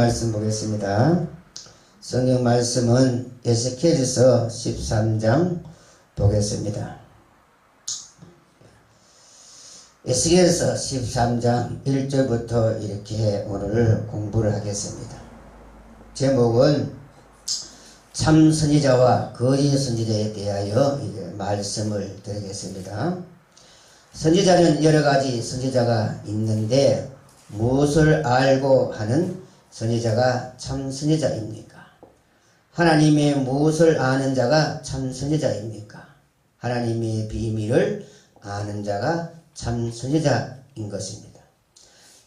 말씀 보겠습니다. 성경 말씀은 에스겔서 13장 보겠습니다. 에스겔서 13장 1절부터 이렇게 오늘 공부를 하겠습니다. 제목은 참 선지자와 거짓 선지자에 대하여 말씀을 드리겠습니다. 선지자는 여러 가지 선지자가 있는데 무엇을 알고 하는 선지자가 참 선지자입니까? 하나님의 무엇을 아는 자가 참 선지자입니까? 하나님의 비밀을 아는 자가 참 선지자인 것입니다.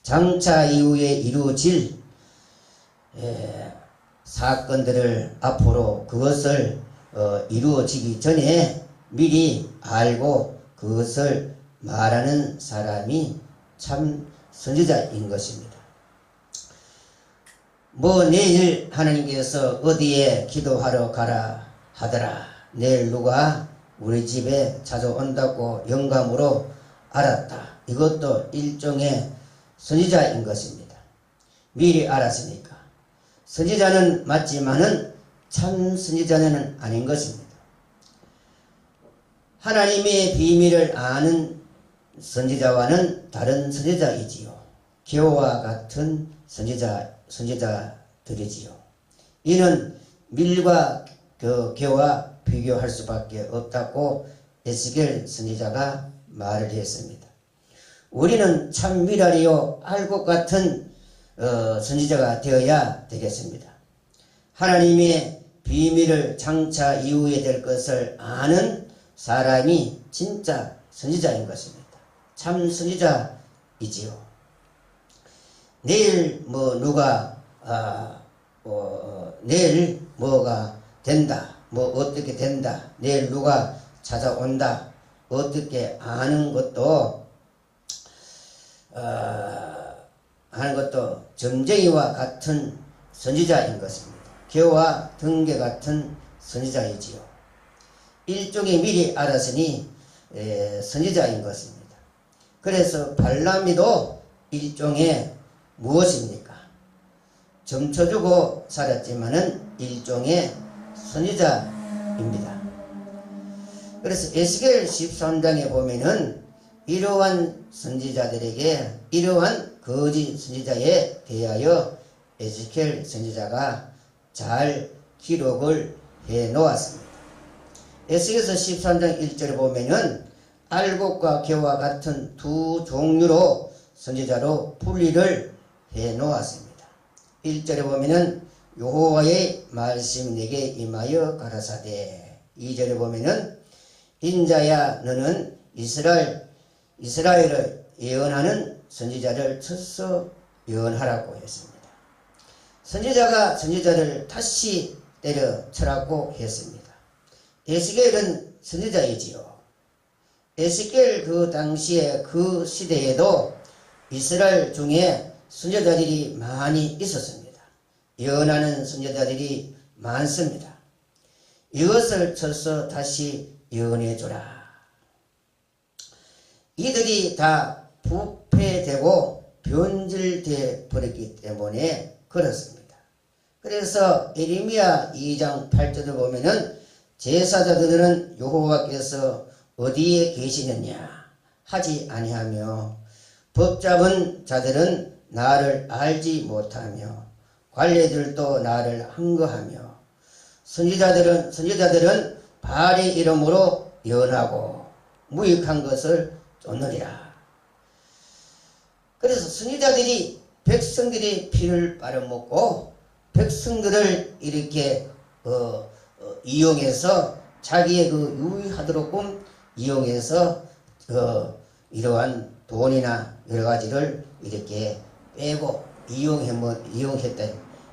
장차 이후에 이루어질 사건들을 앞으로 그것을 이루어지기 전에 미리 알고 그것을 말하는 사람이 참 선지자인 것입니다. 내일 하나님께서 어디에 기도하러 가라 하더라. 내일 누가 우리 집에 찾아온다고 영감으로 알았다. 이것도 일종의 선지자인 것입니다. 미리 알았으니까. 선지자는 맞지만은 참 선지자는 아닌 것입니다. 하나님의 비밀을 아는 선지자와는 다른 선지자이지요. 겨와 같은 선지자들이지요. 이는 밀과 겨와 비교할 수밖에 없다고 에스겔 선지자가 말을 했습니다. 우리는 참 밀알이요 알곡 같은 선지자가 되어야 되겠습니다. 하나님의 비밀을 장차 이후에 될 것을 아는 사람이 진짜 선지자인 것입니다. 참 선지자이지요. 내일 누가 내일 뭐가 된다, 어떻게 된다, 내일 누가 찾아온다, 어떻게 아는 것도 점쟁이와 같은 선지자인 것입니다. 겨와 등개 같은 선지자이지요. 일종의 미리 알았으니 선지자인 것입니다. 그래서 발람이도 일종의 무엇입니까? 점쳐주고 살았지만은 일종의 선지자입니다. 그래서 에스겔 13장에 보면은 이러한 선지자들에게 이러한 거짓 선지자에 대하여 에스겔 선지자가 잘 기록을 해 놓았습니다. 에스겔서 13장 1절에 보면은 알곡과 겨와 같은 두 종류로 선지자로 분리를 해 놓았습니다. 1절에 보면은 여호와의 말씀 내게 임하여 가라사대. 2절에 보면은 인자야 너는 이스라엘을 예언하는 선지자를 쳐서 예언하라고 했습니다. 선지자가 선지자를 다시 때려치라고 했습니다. 에스겔은 선지자이지요. 에스겔 그 당시에 그 시대에도 이스라엘 중에 선지자들이 많이 있었습니다. 예언하는 선지자들이 많습니다. 이것을 쳐서 다시 예언해주라. 이들이 다 부패되고 변질되어 버렸기 때문에 그렇습니다. 그래서 에레미야 2장 8절을 보면은 제사장들은 여호와께서 어디에 계시느냐 하지 아니하며 법잡은 자들은 나를 알지 못하며 관리들도 나를 항거하며 선지자들은 바알의 이름으로 예언하고 무익한 것을 쫓느니라. 그래서 선지자들이 백성들이 피를 빨아먹고 백성들을 이렇게 이용해서 자기의 유의하도록 이용해서 이러한 돈이나 여러 가지를 이렇게 빼고 이용했다.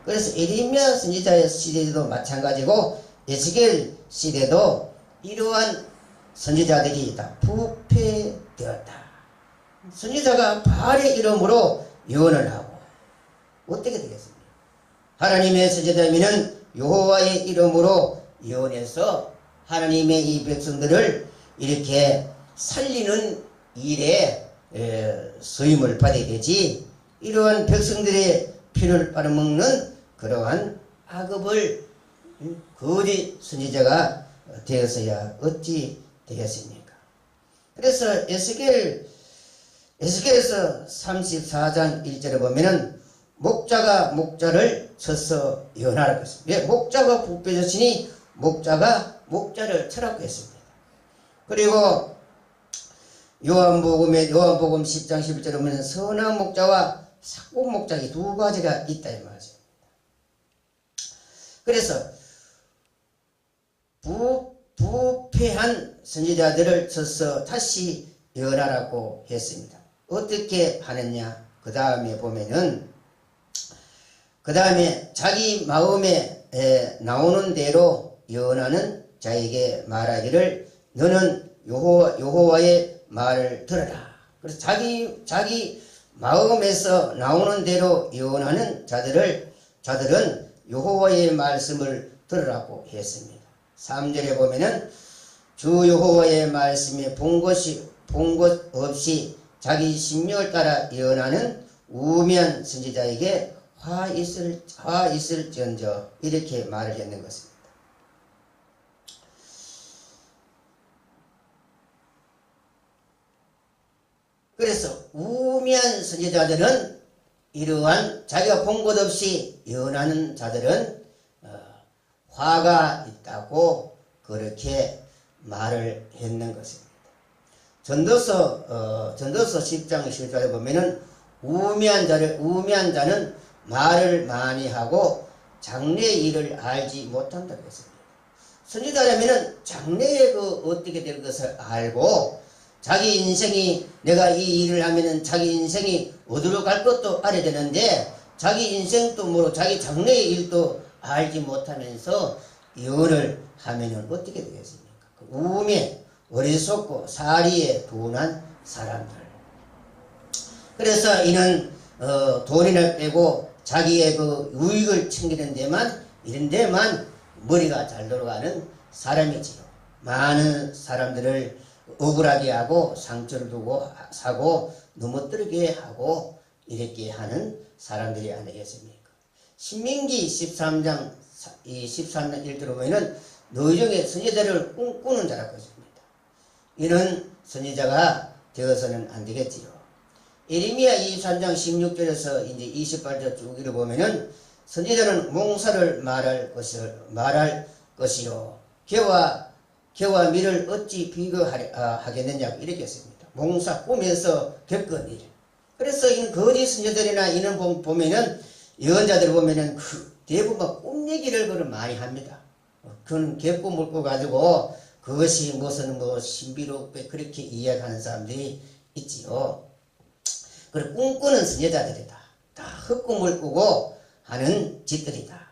그래서 에레미야 선지자의 시대도 마찬가지고 에스겔 시대도 이러한 선지자들이 다 부패되었다. 선지자가 바알의 이름으로 예언을 하고 어떻게 되겠습니까? 하나님의 선지자이면은 여호와의 이름으로 예언해서 하나님의 이 백성들을 이렇게 살리는 일에 쓰임을 받아야 되지. 이러한 백성들의 피를 빨아먹는 그러한 악업을 거짓 선지자가 되어서야 어찌 되겠습니까? 그래서 에스겔에서 34장 1절에 보면은 목자가 목자를 쳐서 예언하라고 했습니다. 예, 목자가 부패졌으니 목자가 목자를 쳐라고 했습니다. 그리고 요한복음 10장 11절에 보면 선한 목자와 삭복 목자 이 두 가지가 있다 이 말이죠. 그래서 부패한 선지자들을 쳐서 다시 예언하라고 했습니다. 어떻게 하느냐? 그 다음에 보면은 그 다음에 자기 마음에 나오는 대로 예언하는 자에게 말하기를 너는 여호와의 말을 들어라. 그래서 자기 마음에서 나오는 대로 예언하는 자들은 여호와의 말씀을 들으라고 했습니다. 3절에 보면은 주 여호와의 말씀에 본 것 없이 자기 심령을 따라 예언하는 우매한 선지자에게 화 있을지언정 이렇게 말을 했는 것입니다. 그래서 우매한 선지자들은 이러한 자기가 본 것 없이 예언하는 자들은 화가 있다고 그렇게 말을 했는 것입니다. 전도서 10장 10절에 보면은 우매한 자는 말을 많이 하고 장래의 일을 알지 못한다고 했습니다. 선지자라면은 장래에 어떻게 될 것을 알고 자기 인생이 내가 이 일을 하면은 자기 인생이 어디로 갈 것도 알아야 되는데 자기 인생도 모르고 자기 장래의 일도 알지 못하면서 예언을 하면은 어떻게 되겠습니까? 우매, 어리석고 사리에 둔한 사람들. 그래서 이는 돈이나 빼고 자기의 유익을 챙기는 데만 이런 데만 머리가 잘 돌아가는 사람이지요. 많은 사람들을 억울하게 하고 상처를 두고 사고 넘어뜨리게 하고 이렇게 하는 사람들이 아니겠습니까? 신명기 13장 1절에 보면은 너희 중에 선지자를 꿈꾸는 자라고 했습니다. 이런 선지자가 되어서는 안 되겠지요. 예레미야 23장 16절에서 이제 28절 쭉 보면은 선지자는 몽사를 말할 것이요 개와 밀을 어찌 비교하겠느냐 이렇게 했습니다. 몽사 꿈에서 겪은 일. 그래서 이 거짓 선지자들이나 이런 보면은 예언자들 보면은 대부분 꿈 얘기를 많이 합니다. 그건 개꿈을 꿔가지고 그것이 무슨 신비롭게 그렇게 이야기하는 사람들이 있지요. 그리고 꿈꾸는 선지자들이다. 다 헛꿈을 꾸고 하는 짓들이다.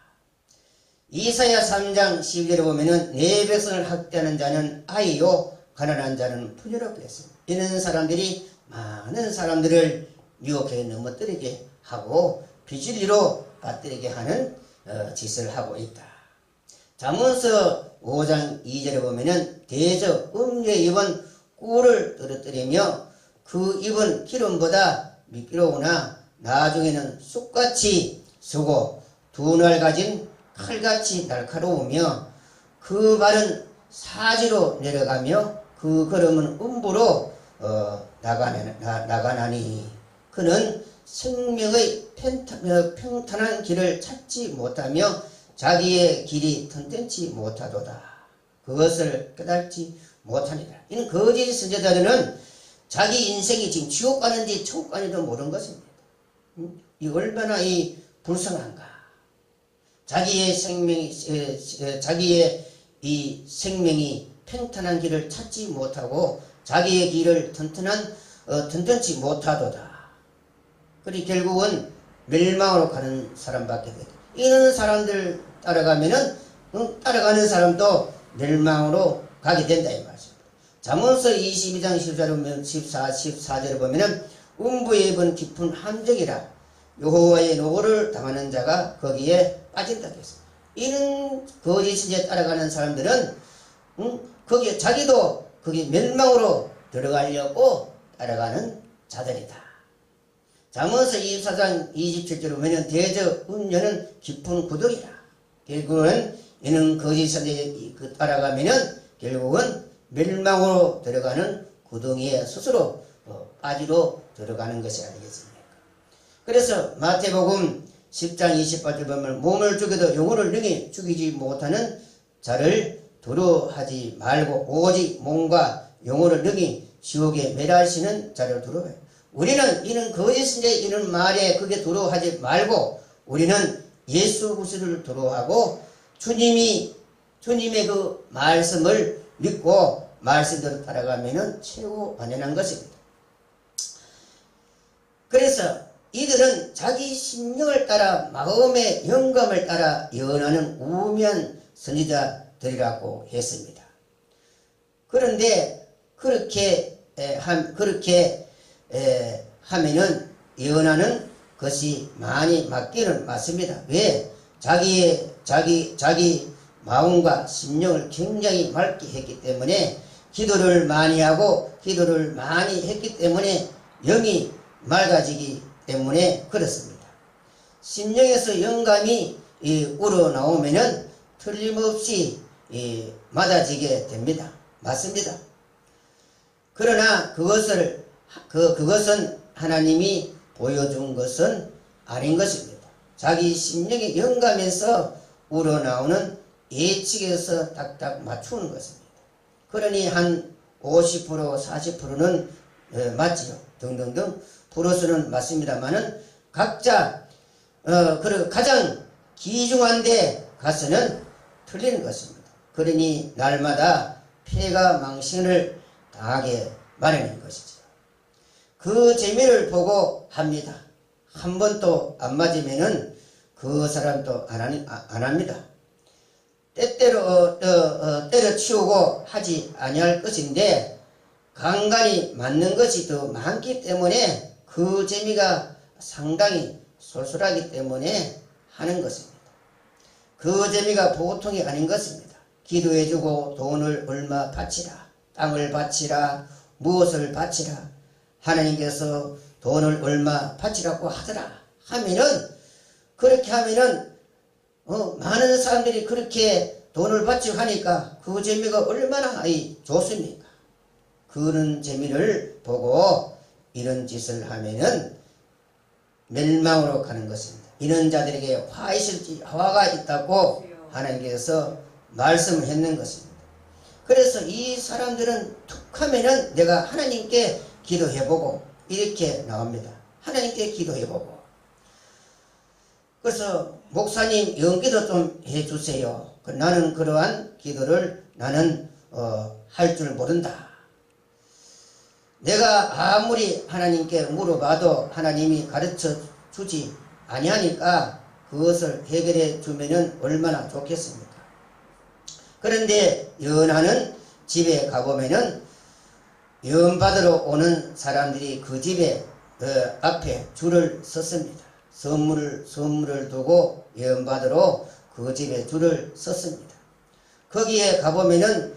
이사야 3장 12절에 보면은 내 백성을 학대하는 자는 아이요 가난한 자는 푸녀라고 했습니다. 이런 사람들이 많은 사람들을 미혹해 넘어뜨리게 하고 비진리로 빠뜨리게 하는 짓을 하고 있다. 잠언서 5장 2절에 보면은 대저 음녀의 입은 꿀을 떨어뜨리며 그 입은 기름보다 미끄러우나 나중에는 쑥같이 서고 두 날 가진 칼같이 날카로우며 그 발은 사지로 내려가며 그 걸음은 음부로 나가나니 그는 생명의 평탄한 길을 찾지 못하며 자기의 길이 튼튼치 못하도다. 그것을 깨닫지 못하니라. 이는 거짓 선지자들은 자기 인생이 지금 지옥 가는지 천국 가는지도 모르는 것입니다. 이 얼마나 이 불쌍한가. 자기의 이 생명이 평탄한 길을 찾지 못하고 자기의 길을 튼튼치 못하도다. 그리 결국은 멸망으로 가는 사람밖에 되다. 이런 사람들 따라가면은 따라가는 사람도 멸망으로 가게 된다 이 말입니다. 잠언서 22장 14절에 보면은 음부의 입은 깊은 함정이라 여호와의 노고를 당하는 자가 거기에 빠진다고 했습니다. 이런 거짓 신자에 따라가는 사람들은 거기에 자기도 거기 멸망으로 들어가려고 따라가는 자들이다. 잠언서 24장 27절에 보면 대저 음녀는 깊은 구덩이라. 결국은 이는 거짓 선지자에 따라가면은 결국은 멸망으로 들어가는 구덩이에 스스로 빠지러 들어가는 것이 아니겠습니까? 그래서 마태복음 10장 28절 보면 몸을 죽여도 영혼을 능히 죽이지 못하는 자를 두려워하지 말고 오직 몸과 영혼을 능히 지옥에 매달시는 자를 두려워해. 우리는 이는 거짓 선지자 이런 말에 그게 두려워하지 말고 우리는 예수 그리스도를 두려워하고 주님의 그 말씀을 믿고 말씀대로 따라가면은 최고 완연한 것입니다. 그래서 이들은 자기 심령을 따라 마음의 영감을 따라 예언하는 우매한 선지자들이라고 했습니다. 그런데 그렇게 하면은 예언하는 것이 많이 맞기는 맞습니다. 왜? 자기 마음과 심령을 굉장히 맑게 했기 때문에 기도를 많이 하고 기도를 많이 했기 때문에 영이 맑아지기 때문에 그렇습니다. 심령에서 영감이 우러나오면은 틀림없이 맞아지게 됩니다. 맞습니다. 그러나 그것은 하나님이 보여준 것은 아닌 것입니다. 자기 심령의 영감에서 우러나오는 예측에서 딱딱 맞추는 것입니다. 그러니 한 50% 40%는 맞지요. 등등등 프로수는 맞습니다만은 각자 가장 귀중한 데 가서는 틀리는 것입니다. 그러니 날마다 폐가 망신을 당하게 마련인 것이죠. 그 재미를 보고 합니다. 한 번도 안 맞으면은 그 사람도 안 합니다. 때때로 때려치우고 하지 아니할 것인데 간간히 맞는 것이 더 많기 때문에 그 재미가 상당히 쏠쏠하기 때문에 하는 것입니다. 그 재미가 보통이 아닌 것입니다. 기도해주고 돈을 얼마 바치라, 땅을 바치라, 무엇을 바치라, 하나님께서 돈을 얼마 바치라고 하더라 하면은 그렇게 하면은 많은 사람들이 그렇게 돈을 바치고 하니까 그 재미가 얼마나 좋습니까? 그런 재미를 보고 이런 짓을 하면은 멸망으로 가는 것입니다. 이런 자들에게 화가 있다고 하나님께서 말씀을 했는 것입니다. 그래서 이 사람들은 툭 하면은 내가 하나님께 기도해보고 이렇게 나옵니다. 하나님께 기도해보고. 그래서 목사님 영기도 좀 해주세요. 나는 그러한 기도를 나는 할 줄 모른다. 내가 아무리 하나님께 물어봐도 하나님이 가르쳐 주지 아니하니까 그것을 해결해 주면은 얼마나 좋겠습니까? 그런데 연하는 집에 가보면은 연 받으러 오는 사람들이 그 집에 앞에 줄을 섰습니다. 선물을 두고 연 받으러 그 집에 줄을 섰습니다. 거기에 가보면은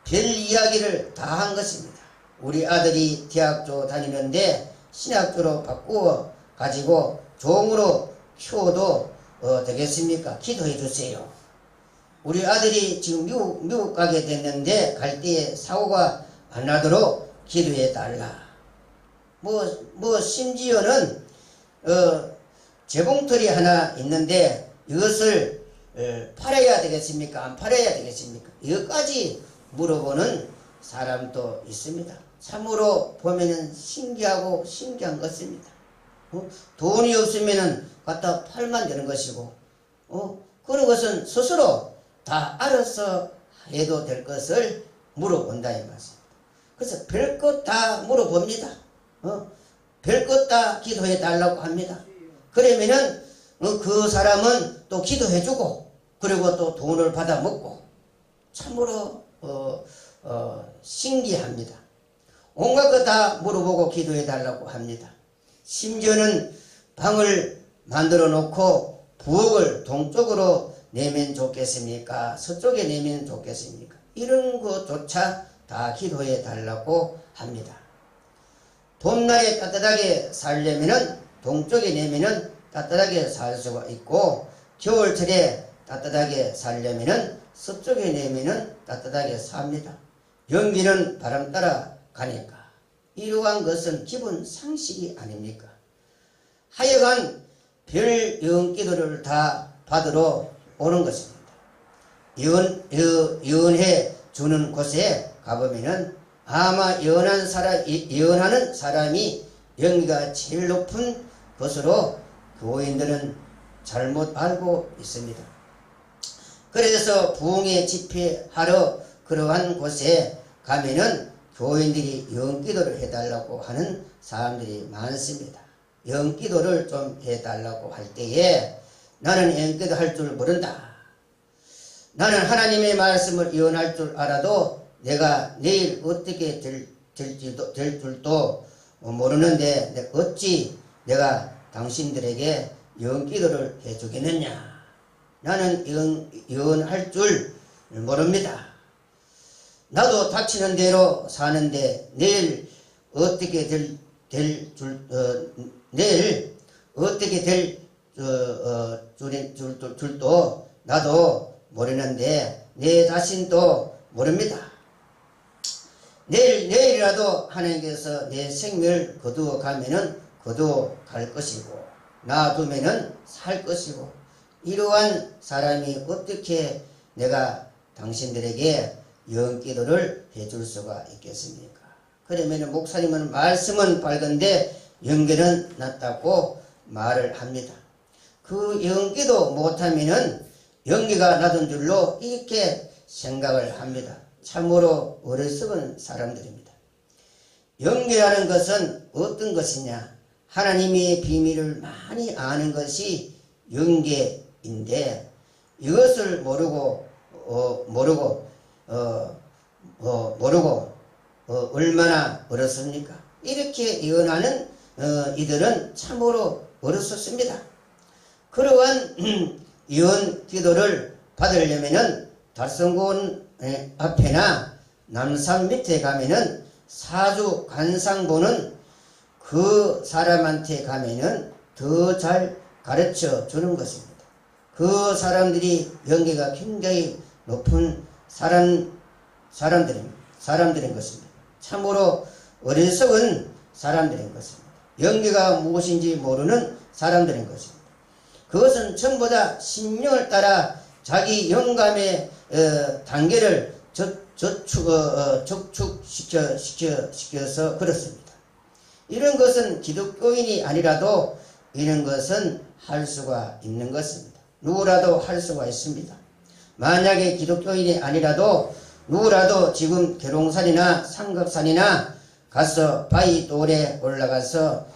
별 이야기를 다 한 것입니다. 우리 아들이 대학교 다니는데 신학교로 바꾸어 가지고 종으로 키워도 되겠습니까? 기도해 주세요. 우리 아들이 지금 미국 가게 됐는데 갈 때에 사고가 안 나도록 기도해 달라. 심지어는 재봉틀이 하나 있는데 이것을 팔아야 되겠습니까? 안 팔아야 되겠습니까? 이것까지 물어보는 사람도 있습니다. 참으로 보면은 신기한 것입니다. 돈이 없으면은 갖다 팔면 되는 것이고, 그런 것은 스스로 다 알아서 해도 될 것을 물어본다 이 말씀입니다. 그래서 별것 다 물어봅니다. 별것 다 기도해 달라고 합니다. 그러면은 그 사람은 또 기도해주고 그리고 또 돈을 받아 먹고 참으로 신기합니다. 온갖 것 다 물어보고 기도해 달라고 합니다. 심지어는 방을 만들어 놓고 부엌을 동쪽으로 내면 좋겠습니까? 서쪽에 내면 좋겠습니까? 이런 것조차 다 기도해 달라고 합니다. 봄날에 따뜻하게 살려면은 동쪽에 내면은 따뜻하게 살 수가 있고, 겨울철에 따뜻하게 살려면은 서쪽에 내면은 따뜻하게 삽니다. 연기는 바람 따라 가니까. 이러한 것은 기본 상식이 아닙니까? 하여간 별 연기도를 다 받으러 오는 것입니다. 예언해 주는 곳에 가보면은 아마 예언하는 사람이 연기가 제일 높은 것으로 교인들은 잘못 알고 있습니다. 그래서 부흥회 집회하러 그러한 곳에 가면은 교인들이 영기도를 해달라고 하는 사람들이 많습니다. 영기도를 좀 해달라고 할 때에 나는 영기도 할 줄 모른다. 나는 하나님의 말씀을 예언할 줄 알아도 내가 내일 어떻게 될 줄도 모르는데 어찌 내가 당신들에게 영기도를 해주겠느냐. 나는 예언할 줄 모릅니다. 나도 닥치는 대로 사는데 내일 어떻게 내일 어떻게 될 줄도 나도 모르는데 내 자신도 모릅니다. 내일이라도 하나님께서 내 생명을 거두어 가면은 거두어 갈 것이고 놔두면은 살 것이고 이러한 사람이 어떻게 내가 당신들에게 영기도를 해줄 수가 있겠습니까? 그러면 목사님은 말씀은 밝은데 영계는 낮다고 말을 합니다. 그 영기도 못하면은 영기가 낮은 줄로 이렇게 생각을 합니다. 참으로 어리석은 사람들입니다. 영계라는 것은 어떤 것이냐? 하나님의 비밀을 많이 아는 것이 영계인데 이것을 모르고 얼마나 어렵습니까? 이렇게 예언하는 이들은 참으로 어렵습니다. 그러한 예언 기도를 받으려면은 달성군 앞에나 남산 밑에 가면은 사주 관상 보는 그 사람한테 가면은 더 잘 가르쳐 주는 것입니다. 그 사람들이 영계가 굉장히 높은 사람들인 것입니다. 참으로 어리석은 사람들인 것입니다. 영계가 무엇인지 모르는 사람들인 것입니다. 그것은 전부 다 심령을 따라 자기 영감의 단계를 적축시켜서 그렇습니다. 이런 것은 기독교인이 아니라도 이런 것은 할 수가 있는 것입니다. 누구라도 할 수가 있습니다. 만약에 기독교인이 아니라도 누구라도 지금 계룡산이나 삼각산이나 가서 바위 돌에 올라가서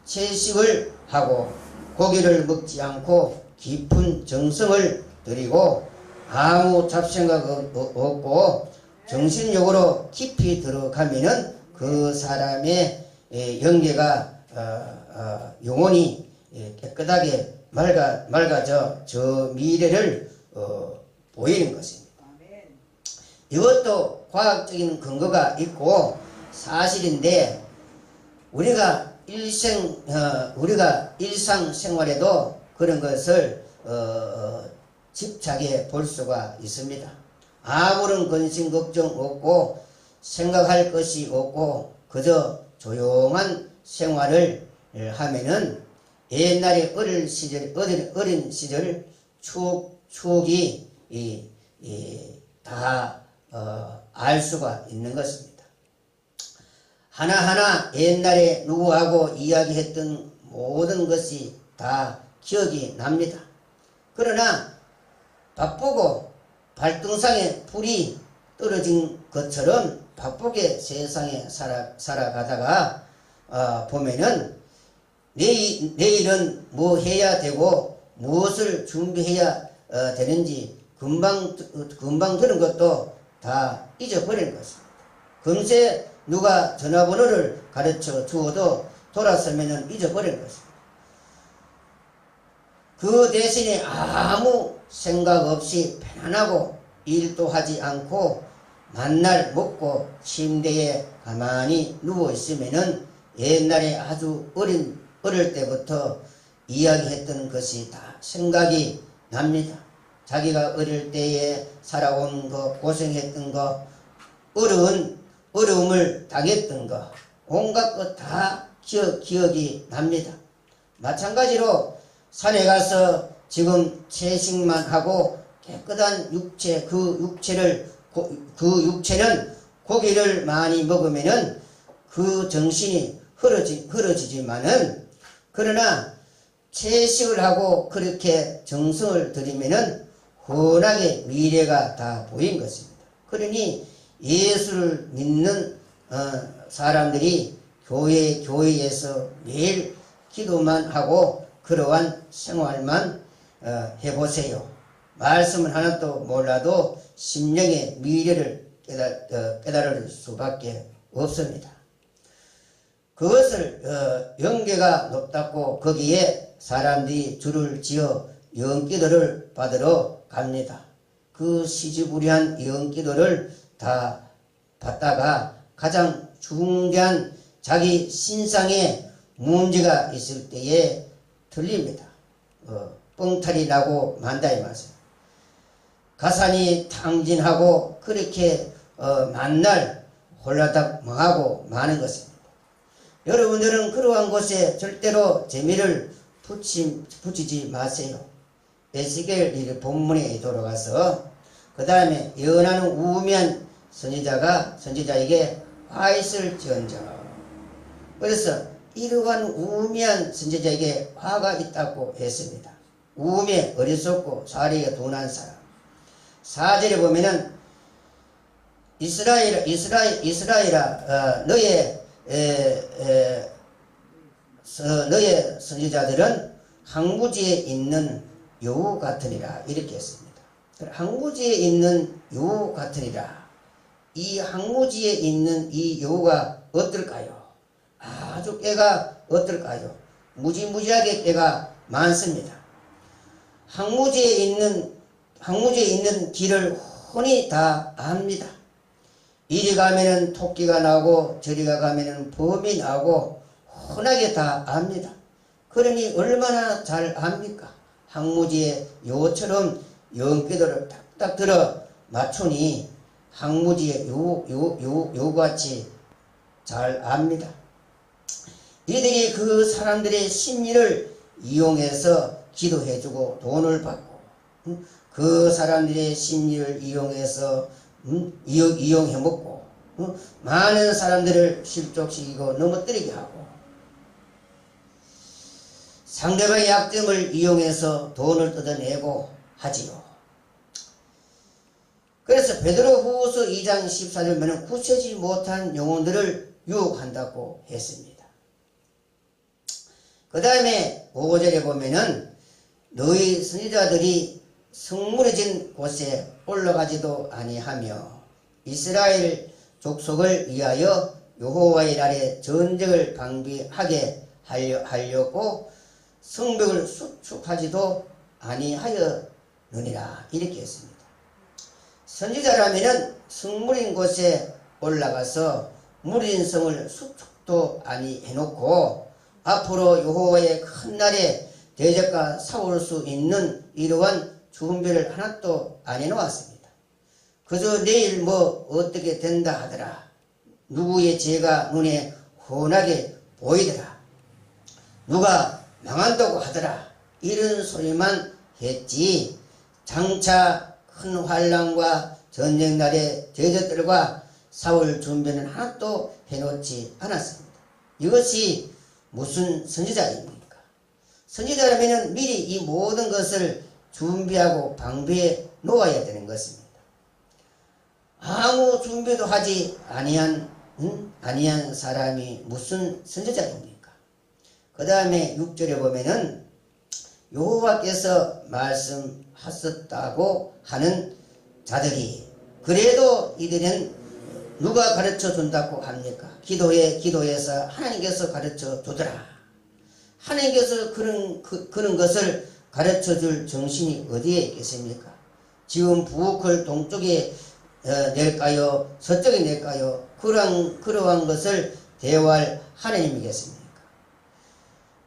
채식을 하고 고기를 먹지 않고 깊은 정성을 들이고 아무 잡생각 없고 정신력으로 깊이 들어가면은 그 사람의 영계가 영혼이 깨끗하게 맑아져 저 미래를 보이는 것입니다. 이것도 과학적인 근거가 있고 사실인데 우리가 일상생활에도 그런 것을 집착해 볼 수가 있습니다. 아무런 근심 걱정 없고 생각할 것이 없고 그저 조용한 생활을 하면은 옛날에 어린 시절 추억이 다 알 수가 있는 것입니다. 하나하나 옛날에 누구하고 이야기했던 모든 것이 다 기억이 납니다. 그러나 바쁘고 발등상에 불이 떨어진 것처럼 바쁘게 세상에 살아가다가 보면은 내일은 뭐 해야 되고 무엇을 준비해야 되는지 금방 들은 것도 다 잊어버리는 것입니다. 금세 누가 전화번호를 가르쳐 주어도 돌아서면은 잊어버리는 것입니다. 그 대신에 아무 생각 없이 편안하고 일도 하지 않고 만날 먹고 침대에 가만히 누워 있으면은 옛날에 아주 어릴 때부터 이야기했던 것이 다 생각이 납니다. 자기가 어릴 때에 살아온 거, 고생했던 거, 어려움을 당했던 거, 온갖 것 다 기억이 납니다. 마찬가지로 산에 가서 지금 채식만 하고 깨끗한 육체, 그 육체는 고기를 많이 먹으면은 그 정신이 흐려지지만은, 그러나 채식을 하고 그렇게 정성을 들이면은 훤하게 미래가 다 보인 것입니다. 그러니 예수를 믿는 사람들이 교회에서 매일 기도만 하고 그러한 생활만 해보세요. 말씀은 하나도 몰라도 심령의 미래를 깨달을 수밖에 없습니다. 그것을 영계가 높다고 거기에 사람들이 줄을 지어 영기도를 받으러 갑니다. 그 시지부리한 영기도를 다 받다가 가장 중대한 자기 신상에 문제가 있을 때에 틀립니다. 뻥탈이 나고 만다 이 말이에요. 가산이 탕진하고 그렇게 만날 홀라닥 망하고 마는 것입니다. 여러분들은 그러한 곳에 절대로 재미를 붙이지 마세요. 에스겔 본문에 돌아가서 그 다음에 예언하는 우매한 선지자에게 화 있을지언정. 그래서 이러한 우매한 선지자에게 화가 있다고 했습니다. 우매, 어리석고 사리가 둔한 사람. 4절에 보면은 이스라엘아 너의 선지자들은 항구지에 있는 여우 같으니라 이렇게 했습니다. 항구지에 있는 여우 같으니라. 이 항구지에 있는 이 여우가 어떨까요? 아주 꾀가 어떨까요? 무지무지하게 꾀가 많습니다. 항구지에 있는 길을 훤히 다 압니다. 이리 가면은 토끼가 나오고 저리 가면은 범이 나오고 훤하게 다 압니다. 그러니 얼마나 잘 압니까? 항무지에 요처럼 영궤도를 딱딱 들어 맞추니 항무지에 요같이 잘 압니다. 이들이 그 사람들의 심리를 이용해서 기도해주고 돈을 받고 그 사람들의 심리를 이용해서 이용해 먹고 많은 사람들을 실족시키고 넘어뜨리게 하고 상대방의 약점을 이용해서 돈을 뜯어내고 하지요. 그래서 베드로후서 2장 14절 보면 굳세지 못한 영혼들을 유혹한다고 했습니다. 그 다음에 5절에 보면은 너희 선지자들이 성물해진 곳에 올라가지도 아니하며 이스라엘 족속을 위하여 여호와의 날에 전쟁을 방비하게 하려고 성벽을 수축하지도 아니하였느니라 이렇게 했습니다. 선지자라면은 성물인 곳에 올라가서 무린 성을 수축도 아니해놓고 앞으로 여호와의 큰 날에 대적과 싸울 수 있는 이러한 준비를 하나도 안 해놓았습니다. 그저 내일 뭐 어떻게 된다 하더라. 누구의 죄가 눈에 훤하게 보이더라. 누가 망한다고 하더라. 이런 소리만 했지 장차 큰 환난과 전쟁날에 대적들과 싸울 준비는 하나도 해놓지 않았습니다. 이것이 무슨 선지자입니까? 선지자라면 미리 이 모든 것을 준비하고 방비해 놓아야 되는 것입니다. 아무 준비도 하지 아니한 사람이 무슨 선지자입니까? 그 다음에 6절에 보면은 여호와께서 말씀하셨다고 하는 자들이 그래도 이들은 누가 가르쳐 준다고 합니까? 기도에서 하나님께서 가르쳐 주더라. 하나님께서 그런 것을 가르쳐 줄 정신이 어디에 있겠습니까? 지금 부엌을 동쪽에 낼까요? 서쪽이 낼까요? 그러한 것을 대화할 하나님이겠습니까?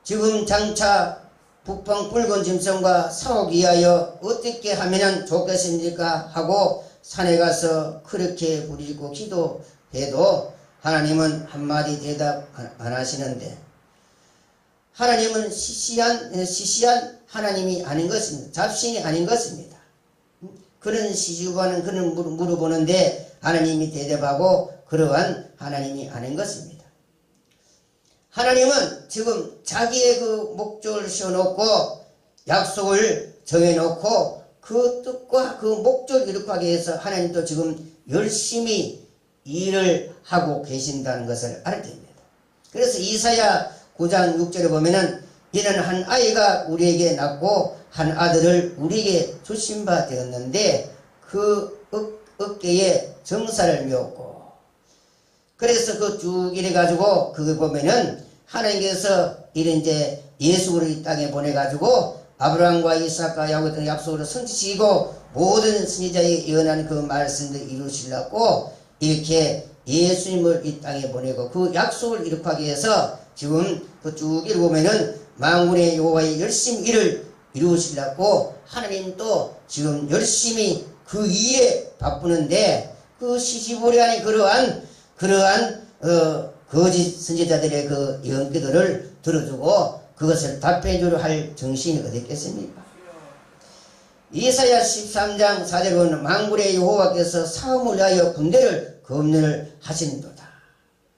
지금 장차 북방 붉은 짐승과 싸우기 위하여 어떻게 하면 좋겠습니까? 하고 산에 가서 그렇게 부르짖고 기도해도 하나님은 한마디 대답 안 하시는데, 하나님은 시시한 하나님이 아닌 것입니다. 잡신이 아닌 것입니다. 그런 시주하는 그런 물어보는데 하나님이 대답하고 그러한 하나님이 아닌 것입니다. 하나님은 지금 자기의 그 목적을 세워놓고 약속을 정해놓고 그 뜻과 그 목적을 이룩하기 위해서 하나님도 지금 열심히 일을 하고 계신다는 것을 알아야 됩니다. 그래서 이사야 9장 6절에 보면은 이는 한 아이가 우리에게 낳고 한 아들을 우리에게 주신 바 되었는데 그 어깨에 정사를 메었고, 그래서 그 쭉 이래 가지고 그거 보면은 하나님께서 이런 이제 예수를 이 땅에 보내 가지고 아브라함과 이삭과 야곱의 약속으로 선지시키고 모든 선지자의 예언한 그 말씀을 이루시려고 이렇게 예수님을 이 땅에 보내고 그 약속을 이룩하기 위해서 지금 그 쭉 읽어보면은 만군의 여호와의 열심히 일을 이루시려고 하나님도 지금 열심히 그 일에 바쁘는데, 그 시시보리안의 그러한 거짓 선지자들의 그 예언기도를 들어주고 그것을 답해주려 할 정신이 어디 있겠습니까? 이사야 13장 4절에 보면 만군의 여호와께서 사움을 위하여 군대를 검열을 하신도다.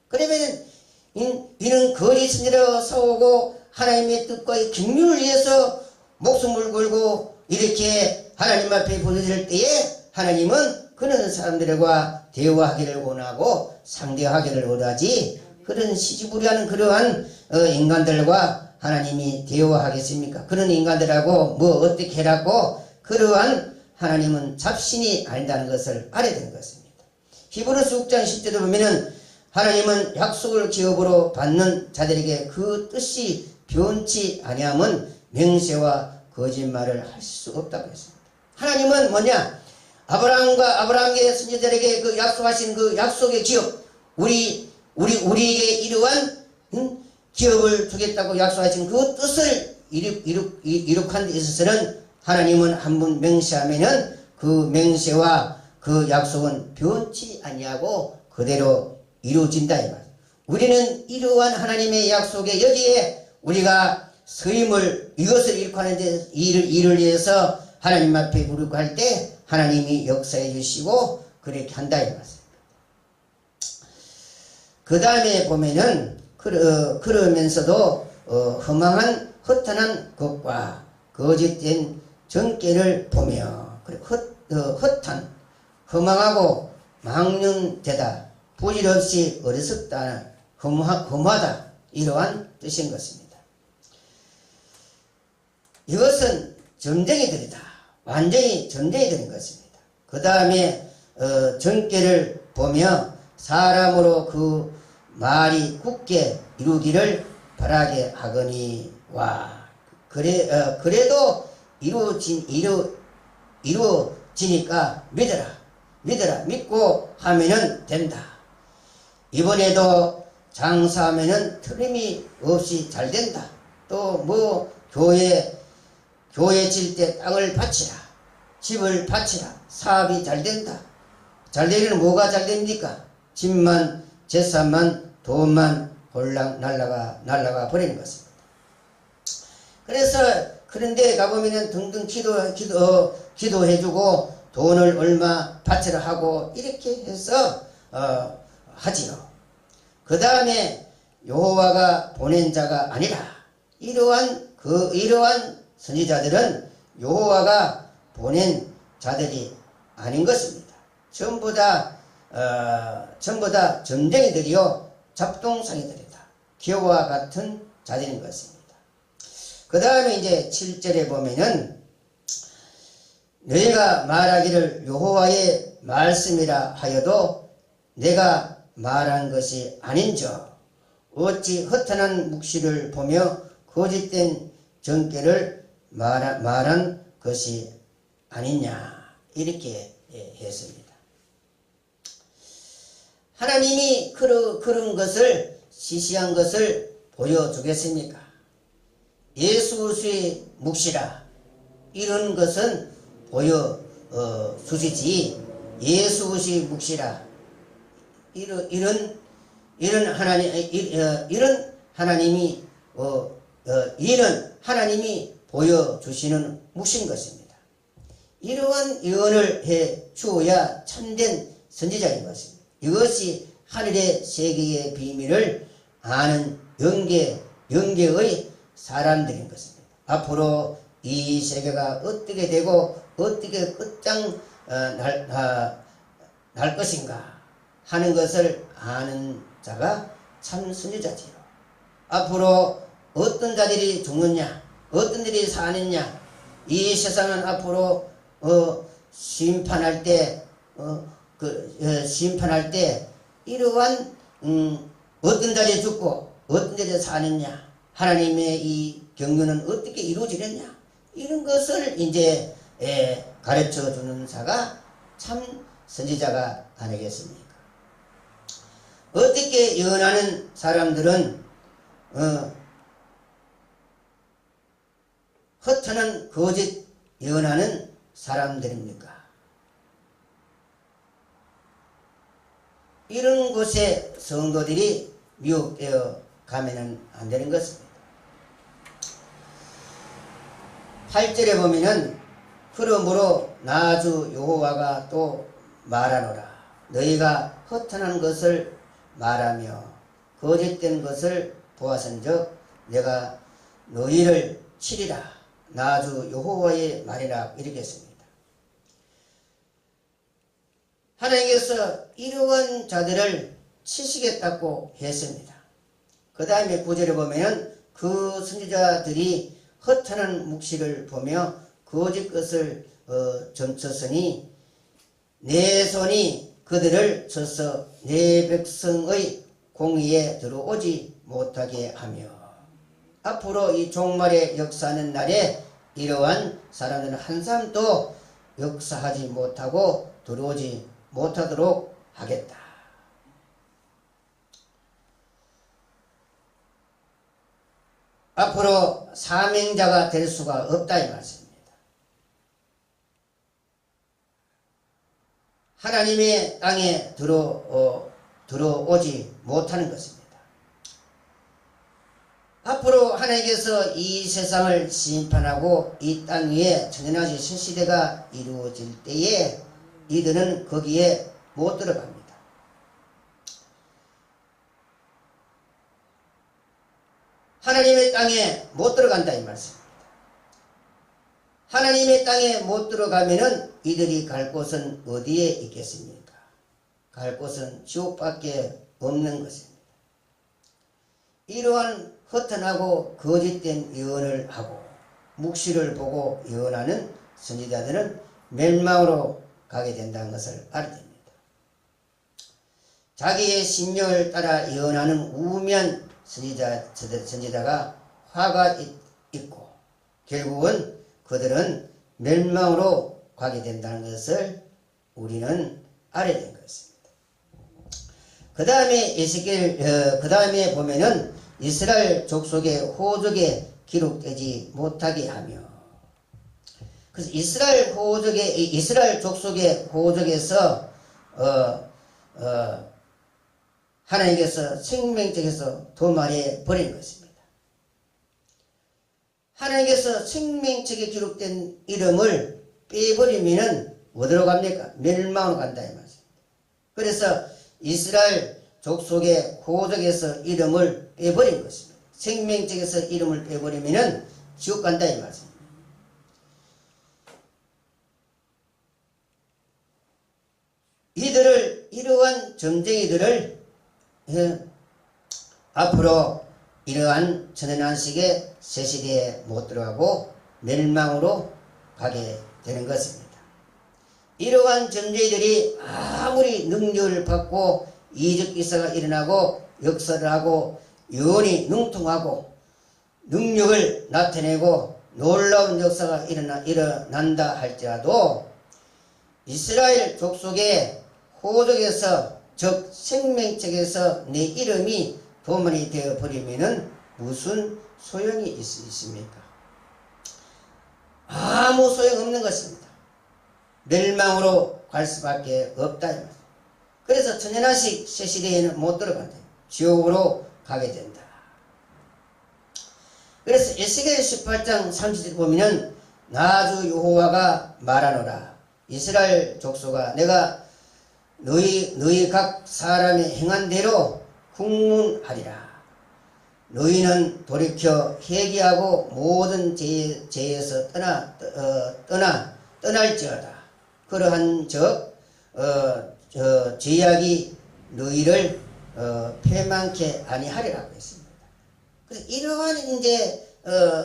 그러면 이는 거짓 선지자로 싸우고 하나님의 뜻과 긍휼을 위해서 목숨을 걸고 이렇게 하나님 앞에 보여질 때에 하나님은 그런 사람들과 대화하기를 원하고 상대하기를 원하지, 그런 시지부리하는 그러한 인간들과 하나님이 대화하겠습니까? 그런 인간들하고 뭐 어떻게 해라고, 그러한 하나님은 잡신이 아니다는 것을 알아야 되는 것입니다. 히브리서 6장 10절에 보면은 하나님은 약속을 기업으로 받는 자들에게 그 뜻이 변치 아니하면 맹세와 거짓말을 할 수 없다고 했습니다. 하나님은 뭐냐? 아브라함의 선지자들에게 그 약속하신 그 약속의 기업, 우리에게 이러한 기업을 주겠다고 약속하신 그 뜻을 이룩한 데 있어서는 하나님은 한번 맹세하면은 그 맹세와 그 약속은 변치 아니하고 그대로 이루어진다 이 말. 우리는 이러한 하나님의 약속에 여기에 우리가 서임을 이것을 이룩하는 데 일을 위해서 하나님 앞에 부르고 할 때 하나님이 역사해 주시고 그렇게 한다 이 말입니다. 그 다음에 보면은 그러면서도 허망한 허탄한 것과 거짓된 정죄를 보며 허탄 허망하고 망령되다 부질없이 어리석다 허무하다 이러한 뜻인 것입니다. 이것은 점쟁이들이다. 완전히 점쟁이들인 것입니다. 그 다음에 정죄를 보며 사람으로 그 말이 굳게 이루기를 바라게 하거니와 그래도 이루어지니까 믿어라 믿고 하면은 된다. 이번에도 장사하면은 틀림이 없이 잘 된다. 또 뭐 교회 질 때 땅을 바치라, 집을 바치라, 사업이 잘 된다. 잘 되기는 뭐가 잘 됩니까? 집만, 재산만, 돈만 홀랑 날라가 버리는 것입니다. 그래서 그런데 가보면은 등등 기도해주고 돈을 얼마 바치라 하고 이렇게 해서 하지요. 그 다음에 여호와가 보낸 자가 아니라 이러한 선지자들은 여호와가 보낸 자들이 아닌 것입니다. 전부 다 점쟁이들이요 잡동사니들이다. 기어와 같은 자들인 것입니다. 그 다음에 이제 7절에 보면은 너희가 말하기를 여호와의 말씀이라 하여도 내가 말한 것이 아닌저 어찌 허탄한 묵시를 보며 거짓된 정죄를 말한 것이 아니냐 이렇게 했습니다. 하나님이 그런 것을 시시한 것을 보여주겠습니까? 예수 그리스도의 묵시라 이런 것은 보여주시지 예수 그리스도의 묵시라 이런 하나님이 이런 하나님이 보여주시는 묵신 것입니다. 이러한 예언을 해 주어야 참된 선지자인 것입니다. 이것이 하늘의 세계의 비밀을 아는 영계의 사람들인 것입니다. 앞으로 이 세계가 어떻게 되고 어떻게 끝장 날 것인가 하는 것을 아는 자가 참 선지자지요. 앞으로 어떤 자들이 죽느냐 어떤 들이 사느냐 이 세상은 앞으로 심판할 때 심판할 때 이러한 어떤 자리에 죽고 어떤 자리에 사느냐 하나님의 이 경륜은 어떻게 이루어지느냐 이런 것을 이제 가르쳐 주는 자가 참 선지자가 아니겠습니까? 어떻게 예언하는 사람들은 허탄한 거짓 예언하는 사람들입니까? 이런 곳에 성도들이 미혹되어 가면은 안 되는 것입니다. 8절에 보면은 그러므로 나 주 여호와가 또 말하노라 너희가 허탄한 것을 말하며 거짓된 것을 보았은즉 내가 너희를 치리라 나 주 여호와의 말이라 이렇게 했습니다. 하나님께서 이러한 자들을 치시겠다고 했습니다. 그 다음에 9절에 보면은 그 선지자들이 허탄한 묵시를 보며 거짓 것을 점쳤으니 내 손이 그들을 쳐서 내 백성의 공의에 들어오지 못하게 하며 앞으로 이 종말의 역사하는 날에 이러한 사람들은 한 사람도 역사하지 못하고 들어오지 못하도록 하겠다. 앞으로 사명자가 될 수가 없다 이 말씀입니다. 하나님의 땅에 들어오지 못하는 것입니다. 앞으로 하나님께서 이 세상을 심판하고 이 땅 위에 천연하신 신시대가 이루어질 때에 이들은 거기에 못 들어갑니다. 하나님의 땅에 못 들어간다 이 말씀입니다. 하나님의 땅에 못 들어가면은 이들이 갈 곳은 어디에 있겠습니까? 갈 곳은 지옥밖에 없는 것입니다. 이러한 허탄하고 거짓된 예언을 하고 묵시를 보고 예언하는 선지자들은 멸망으로 가게 된다는 것을 알아야 됩니다. 자기의 심령을 따라 예언하는 우매한 선지자가 화가 있고 결국은 그들은 멸망으로 가게 된다는 것을 우리는 알아야 되는 것입니다. 그 다음에 보면은 이스라엘 족속의 호적에 기록되지 못하게 하며 그래서 이스라엘 족속의 호적에서 하나님께서 생명책에서 도말해 버린 것입니다. 하나님께서 생명책에 기록된 이름을 빼버리면은 어디로 갑니까? 멸망으로 간다 이 말입니다. 그래서 이스라엘 족속의 호적에서 이름을 빼버린 것입니다. 생명책에서 이름을 빼버리면은 지옥 간다 이 말입니다. 이러한 점쟁이들을 앞으로 이러한 천연안식의 새시대에 못 들어가고 멸망으로 가게 되는 것입니다. 이러한 점쟁이들이 아무리 능력을 받고 이적기사가 일어나고 역사를 하고 예언이 능통하고 능력을 나타내고 놀라운 역사가 일어난다 할지라도 이스라엘 족속의 호적에서 즉 생명책에서 내 이름이 도면이 되어 버리면은 무슨 소용이 있습니까? 아무 소용없는 것입니다. 멸망으로 갈 수밖에 없다. 그래서 천연하식 새 시대에는 못 들어간다. 지옥으로 가게 된다. 그래서 에스겔 18장 30절 보면은 나주 여호와가 말하노라. 이스라엘 족속아, 내가 너희 각 사람의 행한 대로 국문하리라. 너희는 돌이켜 회개하고 모든 죄에서 떠날지어다. 그러한 죄악이 너희를 패망케 아니하리라고 했습니다. 그래서 이러한 이제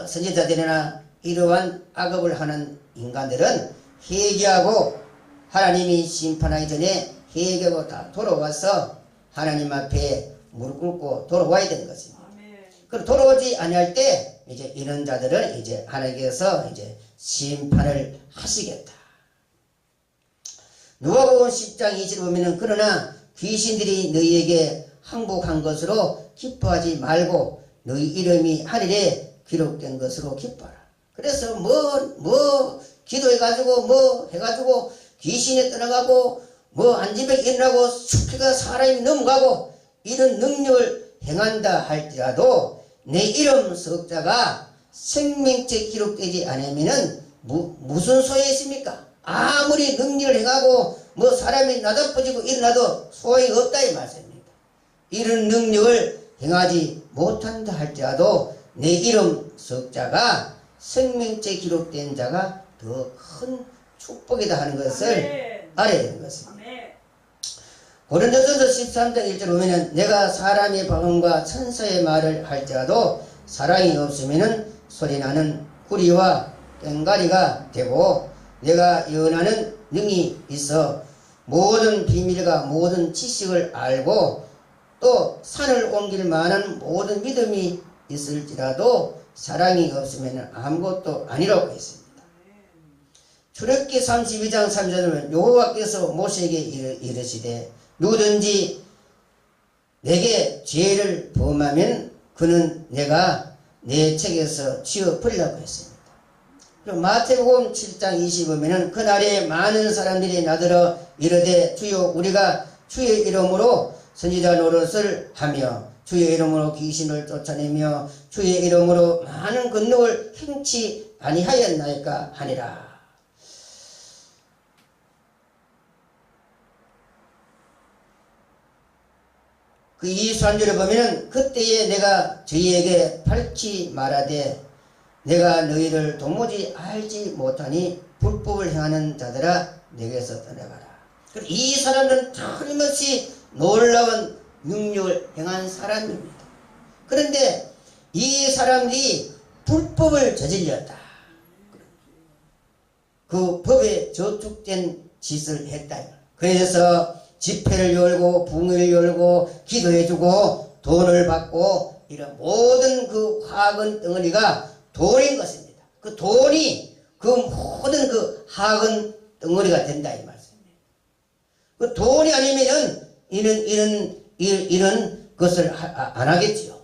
선지자들이나 이러한 악업을 하는 인간들은 회개하고 하나님이 심판하기 전에 회개하고 다 돌아와서 하나님 앞에 무릎 꿇고 돌아와야 되는 것입니다. 그럼 돌아오지 아니할 때 이제 이런 자들은 이제 하나님께서 이제 심판을 하시겠다. 누가복음 10장 20절 보면은 그러나 귀신들이 너희에게 항복한 것으로 기뻐하지 말고 너희 이름이 하늘에 기록된 것으로 기뻐하라. 그래서 뭐 기도해가지고 뭐 해가지고 귀신이 떠나가고 뭐 안진병이 일어나고 숙회가 사람이 넘어가고 이런 능력을 행한다 할지라도 내 이름 석자가 생명책에 기록되지 않으면은 무슨 소용이 있습니까? 아무리 능력을 행하고 뭐 사람이 나다퍼지고 일어나도 소용이 없다 이 말씀입니다. 이런 능력을 행하지 못한다 할지라도 내 이름 석자가 생명책에 기록된 자가 더 큰 축복이다 하는 것을 알아야 되는 것입니다. 고린도전서 13장 1절 보면은 내가 사람의 방언과 천사의 말을 할지라도 사랑이 없으면은 소리나는 구리와 꽹가리가 되고 내가 예언하는 능이 있어 모든 비밀과 모든 지식을 알고 또 산을 옮길 만한 모든 믿음이 있을지라도 사랑이 없으면 아무것도 아니라고 했습니다. 출애굽기 32장 3절은 여호와께서 모세에게 이르시되 누구든지 내게 죄를 범하면 그는 내가 내 책에서 지어 버리라고 했습니다. 그리고 마태복음 7장 20보면은 그날에 많은 사람들이 나더러 이르되 주여 우리가 주의 이름으로 선지자 노릇을 하며 주의 이름으로 귀신을 쫓아내며 주의 이름으로 많은 권능을 행치 아니하였나이까 하니라. 그 23절에 보면은 그때에 내가 저희에게 밝히 말하되 내가 너희를 도무지 알지 못하니 불법을 행하는 자들아 내게서 떠나가라. 이 사람들은 틀림없이 놀라운 능력을 행한 사람입니다. 그런데 이 사람들이 불법을 저질렀다. 그 법에 저촉된 짓을 했다. 그래서 집회를 열고 붕을 열고 기도해주고 돈을 받고 이런 모든 그 화근 덩어리가 돈인 것입니다. 그 돈이 그 모든 그 화근 덩어리가 된다 이 말씀입니다. 그 돈이 아니면은 이런 것을 안 하겠지요.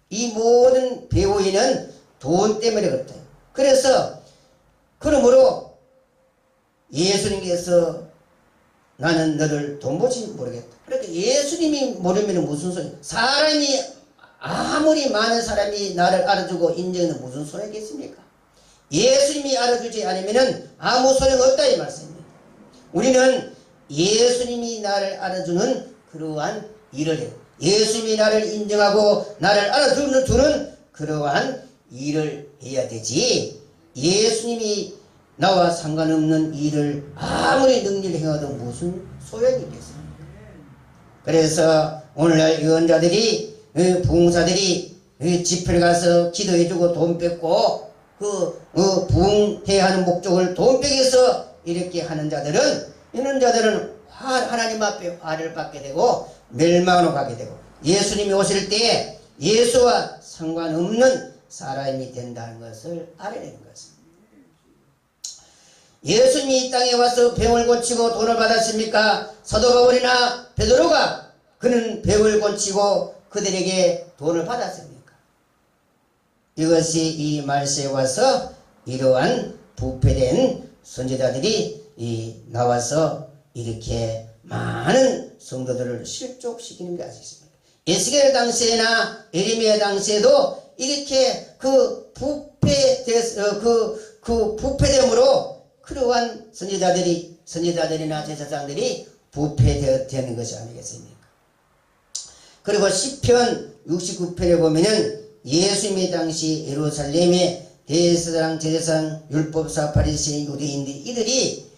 이 모든 배우인은 돈 때문에 그렇다. 그래서 그러므로 예수님께서 나는 너를 도무지 모르겠다. 그러니까 예수님이 모르면 무슨 소리? 사람이 아무리 많은 사람이 나를 알아주고 인정해도 무슨 소용이겠습니까? 예수님이 알아주지 않으면 아무 소용 없다 이 말씀입니다. 우리는 예수님이 나를 알아주는 그러한 일을 해요. 예수님이 나를 인정하고 나를 알아주는 그러한 일을 해야 되지. 예수님이 나와 상관없는 일을 아무리 능력을 행해도 무슨 소용이 있겠습니까? 그래서 오늘날 예언자들이 부흥사들이 집회를 가서 기도해주고 돈 뺏고 부흥해야 하는 목적을 돈 뺏겨서 이렇게 하는 자들은 이런 자들은 하나님 앞에 화를 받게 되고 멸망으로 가게 되고 예수님이 오실 때 예수와 상관없는 사람이 된다는 것을 알아야 되는 것입니다. 예수님이 이 땅에 와서 병을 고치고 돈을 받았습니까? 사도 바울이나 베드로가 그는 병을 고치고 그들에게 돈을 받았습니까? 이것이 이 말세에 와서 이러한 부패된 선지자들이 나와서 이렇게 많은 성도들을 실족시키는 게 아니겠습니까? 에스겔 당시에나 에레미야 당시에도 이렇게 그 부패됨으로 그러한 선지자들이나 제사장들이 부패되는 것이 아니겠습니까? 그리고 시편 69편에 보면은 예수님의 당시 예루살렘에 대제사장, 제사장, 율법사, 바리새인, 유대인들 이들이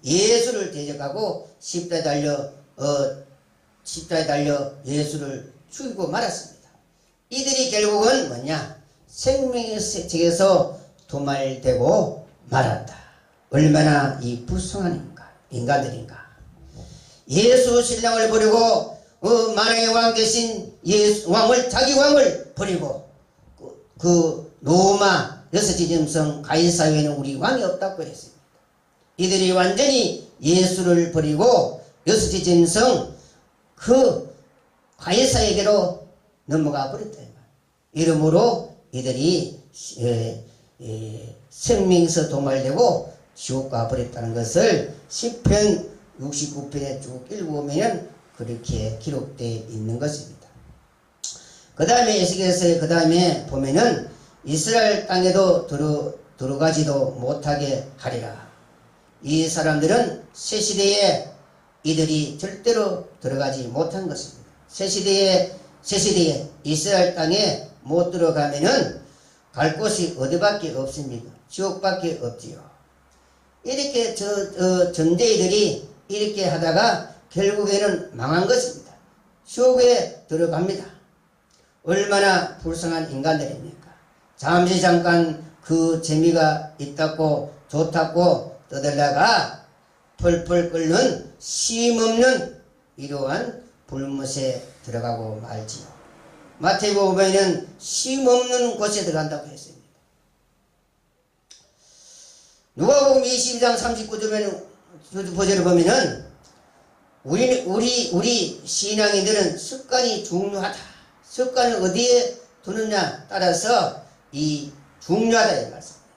예수를 대적하고 십자가에 달려 예수를 죽이고 말았습니다. 이들이 결국은 뭐냐? 생명의 책에서 도말되고 말았다. 얼마나 이 불쌍한 인간들인가. 예수 신랑을 버리고 만왕의 왕 대신 자기 왕을 버리고 그 로마 여섯째 짐승 가이사회는 우리 왕이 없다고 했습니다. 이들이 완전히 예수를 버리고 여섯째 짐승 그 가이사에게로 넘어가 버렸다. 이러므로 이들이 생명에서 도말되고 지옥 가 버렸다는 것을 시편 69편에 쭉 읽어보면 그렇게 기록되어 있는 것입니다. 그 다음에 에스겔서에 그 다음에 보면은 이스라엘 땅에도 들어가지도 못하게 하리라. 이 사람들은 새 시대에 이들이 절대로 들어가지 못한 것입니다. 새 시대에 이스라엘 땅에 못 들어가면은 갈 곳이 어디밖에 없습니까? 지옥밖에 없지요. 이렇게 전대들이 이렇게 하다가 결국에는 망한 것입니다. 지옥에 들어갑니다. 얼마나 불쌍한 인간들입니까? 잠시 잠깐 그 재미가 있다고 좋다고 떠들다가 펄펄 끓는 쉼없는 이러한 불못에 들어가고 말지요. 마태복음에는 쉼없는 곳에 들어간다고 했습니다. 누가복음 22장 39절을 보면은 우리 신앙인들은 습관이 중요하다. 습관을 어디에 두느냐 따라서 이 중요하다 이 말씀입니다.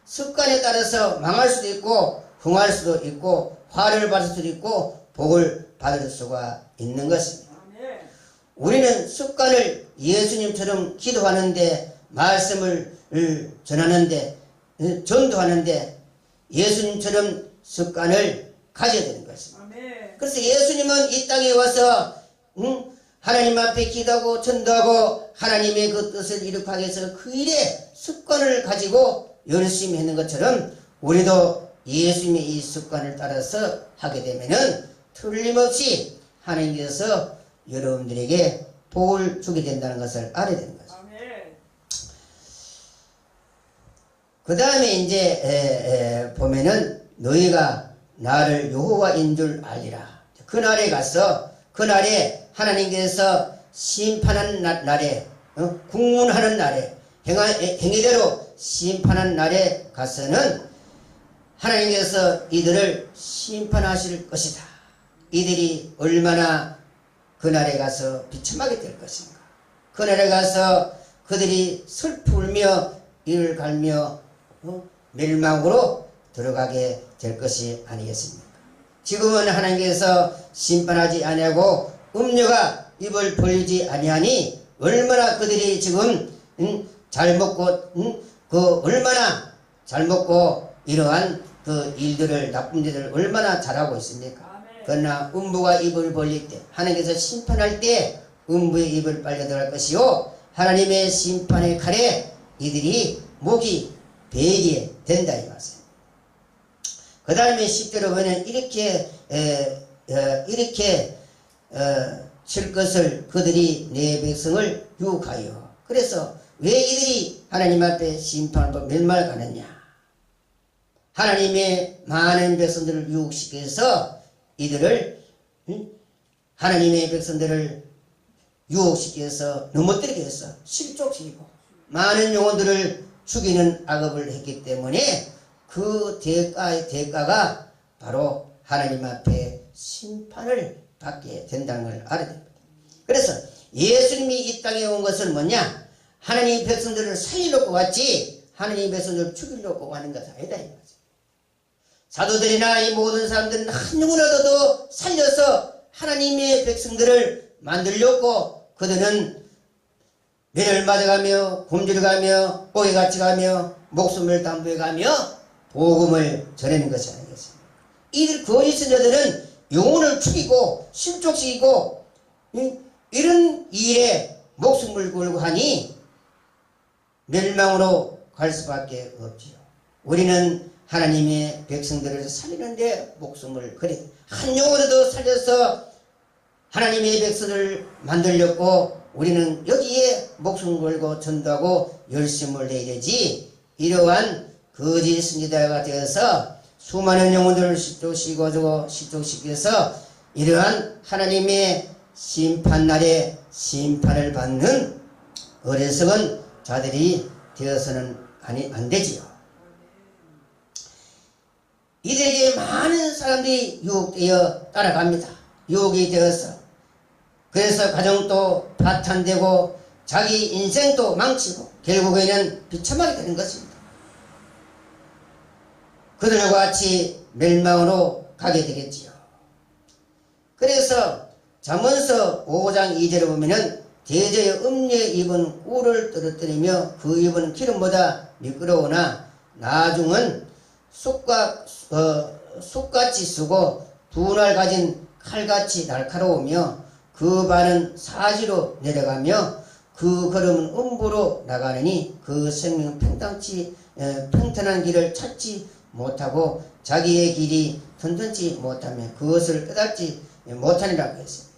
습관에 따라서 망할 수도 있고 흥할 수도 있고 화를 받을 수도 있고 복을 받을 수가 있는 것입니다. 우리는 습관을 예수님처럼 기도하는데 말씀을 전하는데 전도하는데 예수님처럼 습관을 가져야 되는 것입니다. 그래서 예수님은 이 땅에 와서 하나님 앞에 기도하고 전도하고 하나님의 그 뜻을 이룩하기 위해서 그 일에 습관을 가지고 열심히 했는 것처럼 우리도 예수님의 이 습관을 따라서 하게 되면은 틀림없이 하나님께서 여러분들에게 복을 주게 된다는 것을 알아야 되는 거죠. 그 다음에 이제 보면은 너희가 나를 여호와인 줄 알리라. 그날에 가서 그날에 하나님께서 심판하는 날에 국문하는 날에 행위대로 심판하는 날에 가서는 하나님께서 이들을 심판하실 것이다. 이들이 얼마나 그날에 가서 비참하게 될 것인가. 그날에 가서 그들이 슬피 울며 이를 갈며 멸망으로 들어가게 될 것이 아니겠습니까? 지금은 하나님께서 심판하지 아니하고 음녀가 입을 벌리지 아니하니 얼마나 그들이 지금 잘 먹고 얼마나 잘 먹고 이러한 그 일들을 나쁜 일들을 얼마나 잘하고 있습니까? 그러나 음부가 입을 벌릴 때 하나님께서 심판할 때 음부의 입을 빨려 들어갈 것이요 하나님의 심판의 칼에 이들이 목이 베게 된다 이 말씀. 그 다음에 10절에 보면 이렇게 칠 것을 그들이 내 백성을 유혹하여. 그래서 왜 이들이 하나님 앞에 심판하고 멸망을 가느냐. 하나님의 많은 백성들을 유혹시켜서 이들을 하나님의 백성들을 유혹시켜서 넘어뜨리게 해서 실족시키고 많은 영혼들을 죽이는 악업을 했기 때문에 그 대가가 바로 하나님 앞에 심판을 받게 된다는 걸 알아야 됩니다. 그래서 예수님이 이 땅에 온 것은 뭐냐? 하나님 백성들을 살리려고 왔지 하나님 백성들을 죽이려고 하는 것은 아니다 이 말이죠. 사도들이나 이 모든 사람들은 한 영혼이라도 살려서 하나님의 백성들을 만들려고 그들은 매를 맞아가며 굶주려가며 옥에같이 가며 목숨을 담보해 가며 복음을 전하는 것이 아니겠습니까? 이들 거짓 선자들은 영혼을 죽이고 실족시키고 이런 일에 목숨을 걸고 하니 멸망으로 갈 수밖에 없지요. 우리는 하나님의 백성들을 살리는데 목숨을 걸어야 돼. 한 영혼이라도 살려서 하나님의 백성을 만들려고 우리는 여기에 목숨 걸고 전도하고 열심을 내야 되지 이러한 거짓 선지자가 되어서 수많은 영혼들을 실족시켜서 이러한 하나님의 심판날에 심판을 받는 어리석은 자들이 되어서는 안 되지요. 이들에게 많은 사람들이 유혹되어 따라갑니다. 유혹이 되어서 그래서 가정도 파탄되고 자기 인생도 망치고 결국에는 비참하게 되는 것입니다. 그들과 같이 멸망으로 가게 되겠지요. 그래서 잠언서 5장 2절에 보면은 대저의 음녀에 입은 꿀을 떨어뜨리며 그 입은 기름보다 미끄러우나 나중은 쑥같이 쓰고 두 날 가진 칼같이 날카로우며 그 발은 사지로 내려가며 그 걸음은 음부로 나가느니 그 생명은 평탄한 길을 찾지 못하고 자기의 길이 튼튼치 못하며 그것을 깨닫지 못하니라고 했습니다.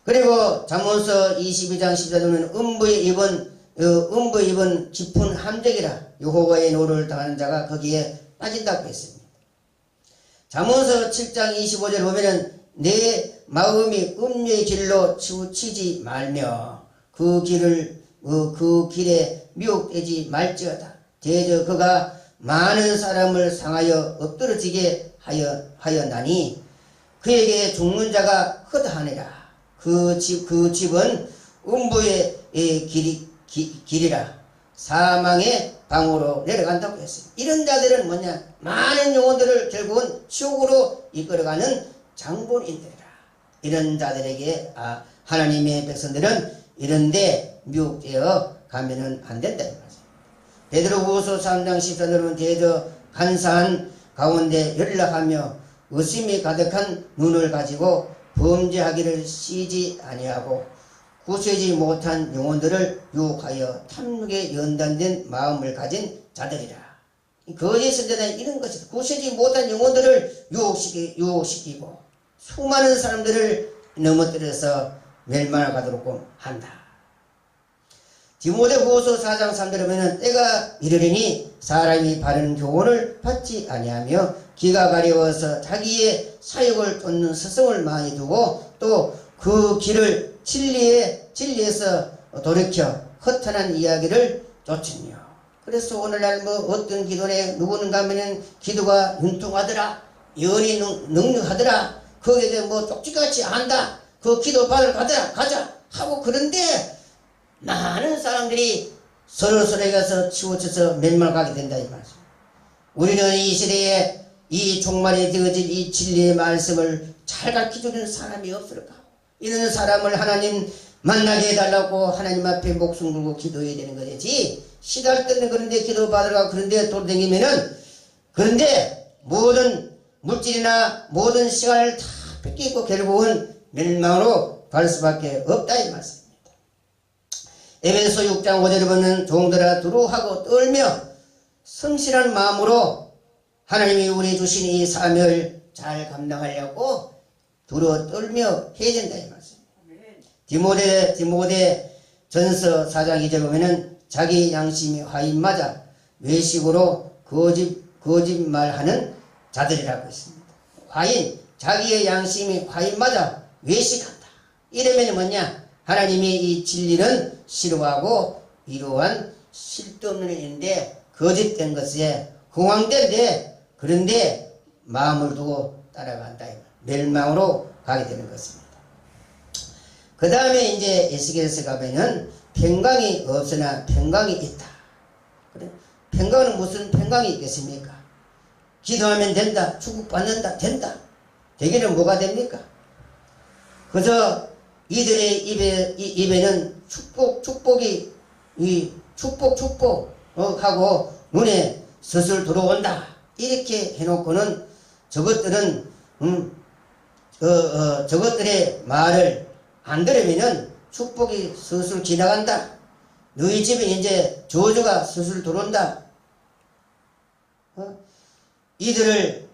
그리고 잠언서 22장 14절에는 음부의 입은 깊은 함정이라 여호와의 노를 당하는 자가 거기에 빠진다고 했습니다. 잠언서 7장 25절 보면은 내 마음이 음녀의 길로 치우치지 말며 그 길에 미혹되지 말지어다. 대저 그가 많은 사람을 상하여 엎드러지게 하였나니 그에게 죽는 자가 허다하니라. 그 집은 음부의 길이라 사망의 방으로 내려간다고 했어요. 이런 자들은 뭐냐? 많은 영혼들을 결국은 지옥으로 이끌어가는 장본인들이라. 이런 자들에게 하나님의 백성들은 이런데 미혹되어 가면은 안 된다 이 말이죠. 베드로후서 3장 14절은 대저 간사한 가운데 연락하며 의심이 가득한 눈을 가지고 범죄하기를 쉬지 아니하고 구세지 못한 영혼들을 유혹하여 탐욕에 연단된 마음을 가진 자들이라. 거짓 선지자는 이런 것이다. 구세지 못한 영혼들을 유혹시키고 수많은 사람들을 넘어뜨려서 멸망을 가도록 한다. 디모데후서 4장 3절에 보면 때가 이르리니 사람이 바른 교훈을 받지 아니하며 기가 가려워서 자기의 사욕을 쫓는 스승을 많이 두고 또 그 길을 진리에서 돌이켜 허탄한 이야기를 쫓으며. 그래서 오늘날 어떤 기도에 누구는가 하면은 기도가 융통하더라, 예언이 능력하더라, 거기에 대해 쪽지같이 한다, 그 기도 받으러 가자 하고. 그런데 많은 사람들이 서로서로에 가서 치우쳐서 멸망하게 된다 이 말이죠. 우리는 이 시대에 이 종말에 되어질 이 진리의 말씀을 잘 가르쳐주는 사람이 없을까? 이런 사람을 하나님 만나게 해달라고 하나님 앞에 목숨 걸고 기도해야 되는 거지. 시달때는 그런데 기도 받으러 가고 그런데 돌아다니면은, 그런데 모든 물질이나 모든 시간을 다 뺏기고 결국은 멸망으로 갈 수밖에 없다 이 말씀입니다. 에베소 6장 5절에 보면 종들아 두루하고 떨며 성실한 마음으로 하나님이 우리 주신 이 사명을 잘 감당하려고 두루 떨며 해야 된다 이 말씀입니다. 디모데 전서 4장 2절 보면은 자기 양심이 화인 맞아 외식으로 거짓말하는 자들이라고 했습니다. 화인, 자기의 양심이 화인 맞아 외식한다. 이러면 뭐냐? 하나님이 이 진리는 싫어하고 이러한 실도 없는 일인데 거짓된 것에 흥황된데 그런데 마음을 두고 따라간다. 멸망으로 가게 되는 것입니다. 그 다음에 이제 에스겔서 가면은 평강이 없으나 평강이 있다. 그래? 평강은 무슨 평강이 있겠습니까? 기도하면 된다. 축복받는다. 된다. 되기는 뭐가 됩니까? 그저 이들의 입에는 축복이 이 축복 하고 눈에 슬슬 들어온다. 이렇게 해놓고는 저것들은 저것들의 말을 안 들으면은 축복이 슬슬 지나간다. 너희 집에 이제 저주가 슬슬 들어온다. 이들을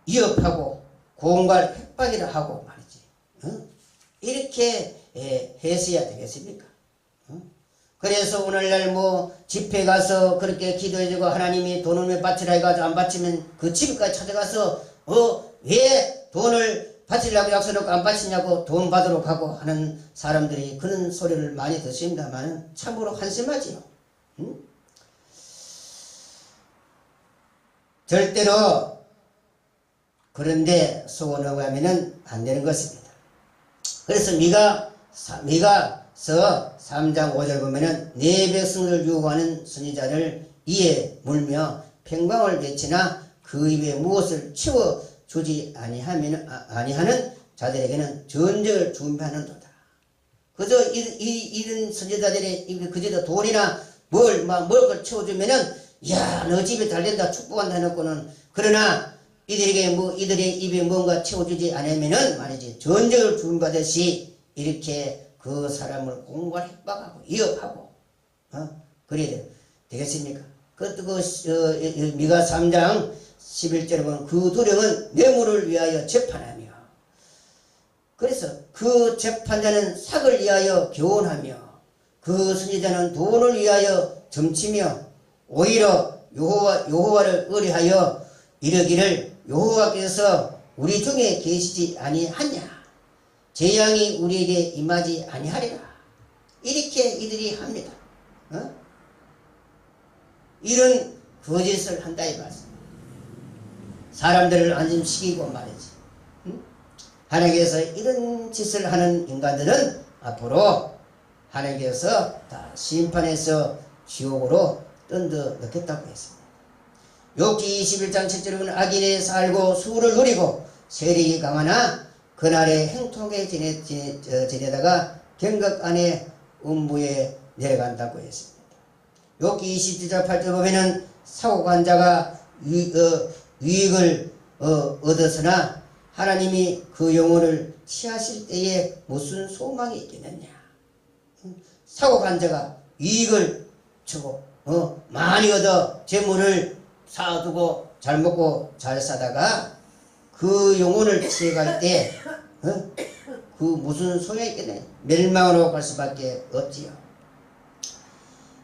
위협하고 공갈 획박이라 하고 말이지. 이렇게 했어야 되겠습니까? 그래서 오늘날 뭐 집회 가서 그렇게 기도해주고 하나님이 돈을 왜 바치라 해가지고 안 바치면 그 집까지 찾아가서 왜 돈을 바치려고 약속해놓고 안 바치냐고 돈 받으러 가고 하는 사람들이 그런 소리를 많이 듣습니다만 참으로 한심하지요. 절대로 그런데 속어넣고 하면은 안 되는 것입니다. 그래서 미가서 3장 5절 보면은 내 백성을 유혹하는 선지자를 이에 물며 평강을 외치나 그 입에 무엇을 채워주지 아니하는 자들에게는 전쟁을 준비하는도다. 그저 이런 선지자들이 그저도 돈이나 먹을 걸 채워주면은 야, 너 집에 잘된다 축복한다 해놓고는 그러나 이들의 입에 뭔가 채워주지 않으면은 말이지 전쟁을 준비하듯이 이렇게 그 사람을 공갈 협박하고 위협하고 그래야 되겠습니까? 미가 3장 11절에 보면 그 두령은 뇌물을 위하여 재판하며 그래서 그 재판자는 삭을 위하여 교훈하며 그 선지자는 돈을 위하여 점치며 오히려 여호와를 의뢰하여 이르기를 여호와께서 우리 중에 계시지 아니하냐 재앙이 우리에게 임하지 아니하리라. 이렇게 이들이 합니다. 이런 거짓을 한다 이 말씀. 사람들을 안심시키고 말이지. 하나님께서 이런 짓을 하는 인간들은 앞으로 하나님께서 다 심판해서 지옥으로 던져 넣겠다고 했습니다. 욥기 21장 7절에 보면 악인의 살고 수를 누리고 세력이 강하나 그날의 행통에 지내다가 경각 안에 음부에 내려간다고 했습니다. 욥기 27장 8절 보면은 사고관자가 유익을 얻었으나 하나님이 그 영혼을 취하실 때에 무슨 소망이 있겠느냐. 사고관자가 유익을 주고 많이 얻어 재물을 쌓아두고 잘 먹고 잘 사다가 그 영혼을 취해갈 때 그 무슨 소용이 있겠네. 멸망으로 갈 수밖에 없지요.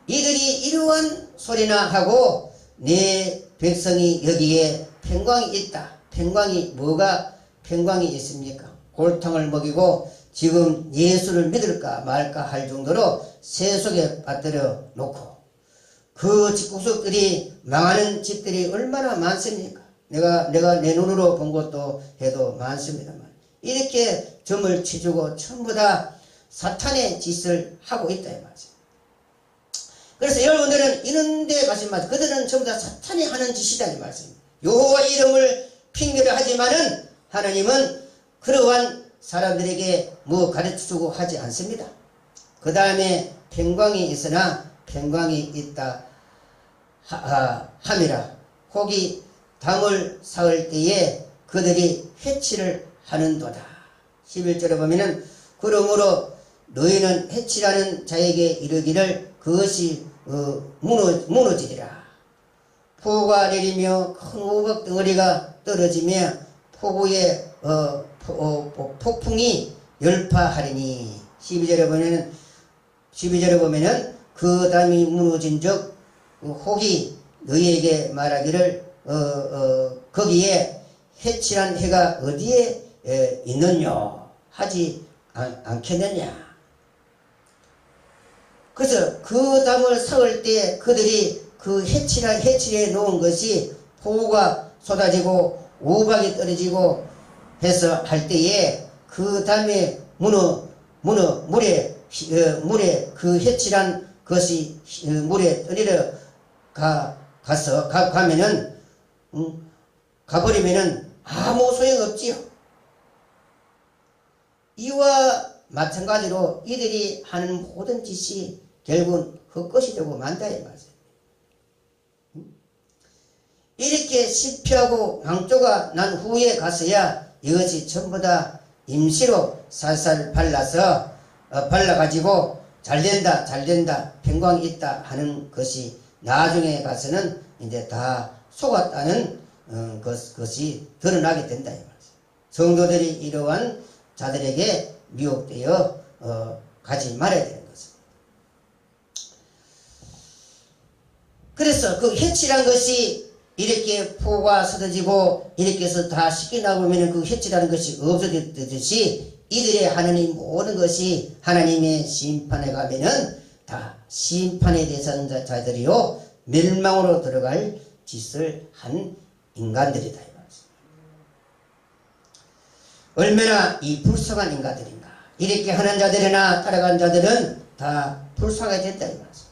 이들이 이러한 소리나 하고 내 백성이 여기에 평강이 있다. 평강이 뭐가 평강이 있습니까? 골탕을 먹이고 지금 예수를 믿을까 말까 할 정도로 세속에 빠뜨려 놓고 그 집구석들이 망하는 집들이 얼마나 많습니까? 내가 내 눈으로 본 것도 해도 많습니다만 이렇게 점을 치주고 전부 다 사탄의 짓을 하고 있다 이 말이죠. 그래서 여러분들은 이런 데 가신 말씀 그들은 전부 다 사탄이 하는 짓이다 이 말씀. 여호와 이름을 핑계를 하지만은 하나님은 그러한 사람들에게 뭐 가르쳐주고 하지 않습니다. 그 다음에 평강이 있으나 평강이 있다 함이라. 혹이 담을 쌓을 때에 그들이 해치를 하는도다. 11절에 보면은 그러므로 너희는 해치라는 자에게 이르기를 그것이 무너지리라. 폭우가 내리며 큰 우박 덩어리가 떨어지며 폭우의 폭풍이 열파하리니 12절에 보면은 그 담이 무너진 적 혹이 너희에게 말하기를 거기에 해칠한 해가 어디에 있느냐 하지 않겠느냐. 그래서 그 담을 섞을 때 그들이 그 해칠해 놓은 것이 폭우가 쏟아지고 우박이 떨어지고 해서 할 때에 그 담에 물에 그 해칠한 것이 물에 떨어져 가면은 가버리면은 아무 소용없지요. 이와 마찬가지로 이들이 하는 모든 짓이 결국은 헛것이 되고 만다 이 말이에요. 이렇게 실패하고 황조가 난 후에 가서야 이것이 전부 다 임시로 살살 발라가지고 잘된다 평광이 있다 하는 것이 나중에 가서는 이제 다 속았다는 것이 드러나게 된다 이 말이에요. 성도들이 이러한 자들에게 미혹되어 가지 말아야 되는 것입니다. 그래서 그 해칠한 것이 이렇게 포가 쏟아지고 이렇게 해서 다 씻겨나오면 그 해칠하는 것이 없어지듯이 이들의 하나님 모든 것이 하나님의 심판에 가면은 다 심판에 대해서는 자들이요 멸망으로 들어갈 짓을 한 인간들이다 이 말이죠. 얼마나 이 불쌍한 인간들인가. 이렇게 하는 자들이나 따라간 자들은 다 불쌍하게 됐다 이 말이죠.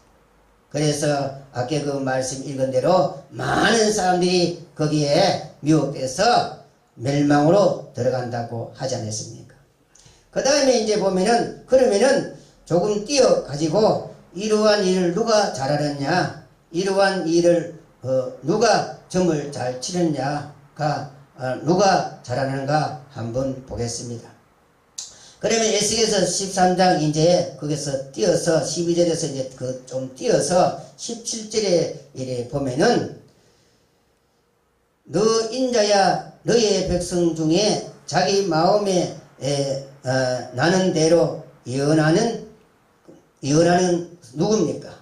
그래서 아까 그 말씀 읽은 대로 많은 사람들이 거기에 미혹돼서 멸망으로 들어간다고 하지 않았습니까? 그 다음에 이제 보면은 그러면은 조금 띄어 가지고 이러한 일을 누가 잘하느냐, 이러한 일을 누가 점을 잘 치느냐가 누가 잘하는가 한번 보겠습니다. 그러면 에스겔서 13장 이제 거기서 띄어서 12절에서 이제 그 좀 띄어서 17절에 이래 보면은 너 인자야 너의 백성 중에 자기 마음에 나는 대로 예언하는 누굽니까?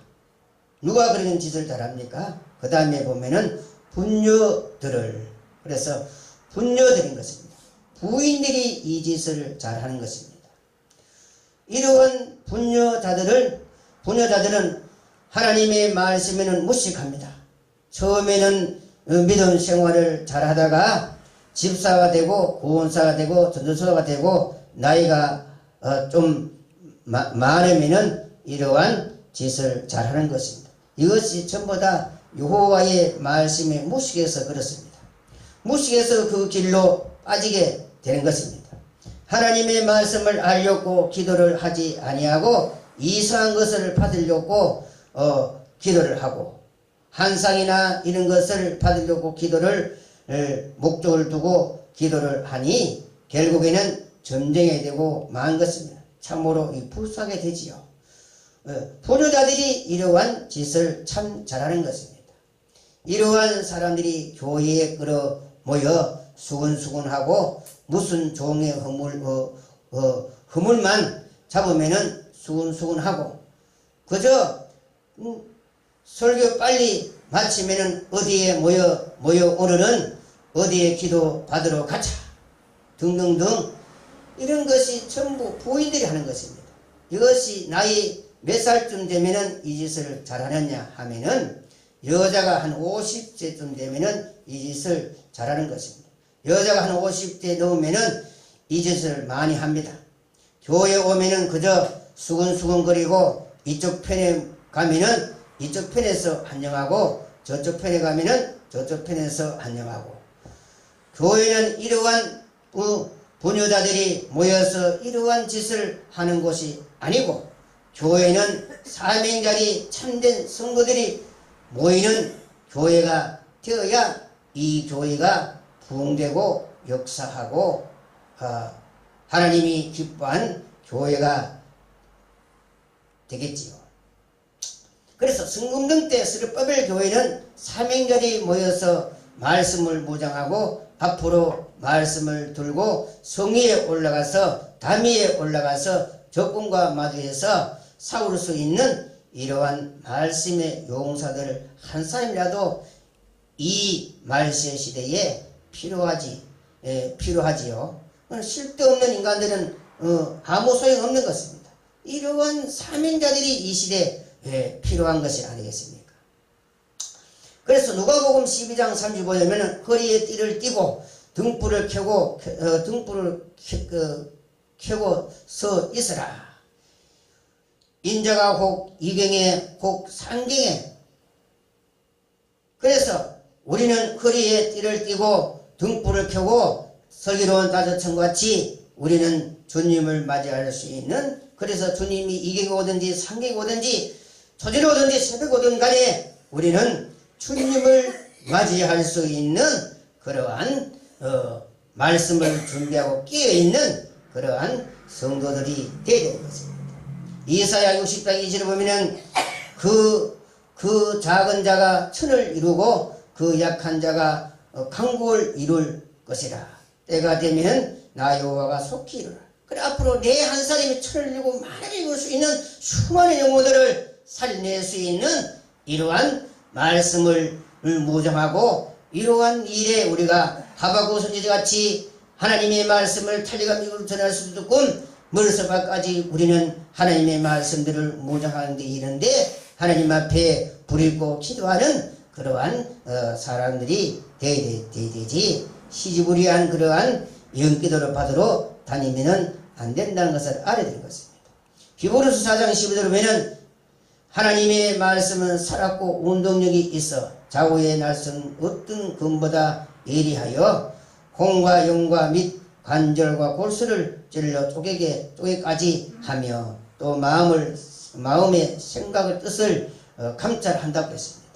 누가 그런 짓을 잘합니까? 그 다음에 보면은 분녀들을, 그래서 분녀들인 것입니다. 부인들이 이 짓을 잘하는 것입니다. 이러한 분녀자들은 하나님의 말씀에는 무식합니다. 처음에는 믿음 생활을 잘하다가 집사가 되고 구원사가 되고 전도사가 되고 나이가 좀 많으면은 이러한 짓을 잘하는 것입니다. 이것이 전부 다 여호와의 말씀에 무식해서 그렇습니다. 무식해서 그 길로 빠지게 되는 것입니다. 하나님의 말씀을 알려고 기도를 하지 아니하고 이상한 것을 받으려고 기도를 하고 환상이나 이런 것을 받으려고 기도를 목적을 두고 기도를 하니 결국에는 점쟁이 되고 망한 것입니다. 참으로 불쌍하게 되지요. 분유자들이 이러한 짓을 참 잘하는 것입니다. 이러한 사람들이 교회에 끌어 모여 수근수근하고 무슨 종의 허물만 잡으면은 수근수근하고 그저 설교 빨리 마치면은 어디에 모여 오늘은 어디에 기도 받으러 가자 등등등 이런 것이 전부 부인들이 하는 것입니다. 이것이 나이 몇 살쯤 되면은 이 짓을 잘하느냐 하면은 여자가 한 50세쯤 되면은 이 짓을 잘하는 것입니다. 여자가 한 50대 넘으면은 이 짓을 많이 합니다. 교회 오면은 그저 수근수근거리고 이쪽 편에 가면은 이쪽 편에서 안녕하고 저쪽 편에 가면은 저쪽 편에서 안녕하고 교회는 이러한 부녀자들이 모여서 이러한 짓을 하는 곳이 아니고 교회는 사명자리 참된 성도들이 모이는 교회가 되어야 이 교회가 부흥되고 역사하고 하나님이 기뻐한 교회가 되겠지요. 그래서 성금등 때 스룹바벨 교회는 사명자리 모여서 말씀을 묵상하고 앞으로 말씀을 들고 성 위에 올라가서 담 위에 올라가서 적군과 마주해서 싸울 수 있는 이러한 말씀의 용사들 한 사람이라도 이 말세 시대에 필요하지요. 쓸데없는 인간들은 아무 소용없는 것입니다. 이러한 사명자들이 이 시대에 필요한 것이 아니겠습니까? 그래서 누가복음 12장 35에 보면 허리에 띠를 띠고 등불을 켜고 켜고 서 있으라. 인자가 혹 이경에 혹 상경에. 그래서 우리는 허리에 띠를 띠고 등불을 켜고 슬기로운 다저천과 같이 우리는 주님을 맞이할 수 있는, 그래서 주님이 이경에 오든지 상경에 오든지 초지에 오든지 새벽에 오든 간에 우리는 주님을 맞이할 수 있는 그러한 말씀을 준비하고 끼어있는 그러한 성도들이 되어야 되는 것입니다. 이사야 60장 20절을 보면은 그 작은 자가 천을 이루고 그 약한 자가 강국을 이룰 것이라. 때가 되면 나 여호와가 속히 이루라. 그래 앞으로 내 한 사람이 천을 이루고 만을 이룰 수 있는 수많은 영혼들을 살려낼 수 있는 이러한 말씀을 무장하고 이러한 일에 우리가 하박국 선지자같이 하나님의 말씀을 탈리감으로 전할 수도 있고 머리서발까지 우리는 하나님의 말씀들을 무장하는 데 이른데 하나님 앞에 부리고 기도하는 그러한 사람들이 되어야 되지, 시지부리한 그러한 영기도를 받으러 다니면은 안 된다는 것을 알아야 되는 것입니다. 히브리서 4장 15절을 보면 하나님의 말씀은 살았고 운동력이 있어 좌우의 날선 어떤 금보다 예리하여 혼과 영과 및 관절과 골수를 찔러 쪼개까지 하며 또 마음의 생각을 뜻을 감찰한다고 했습니다.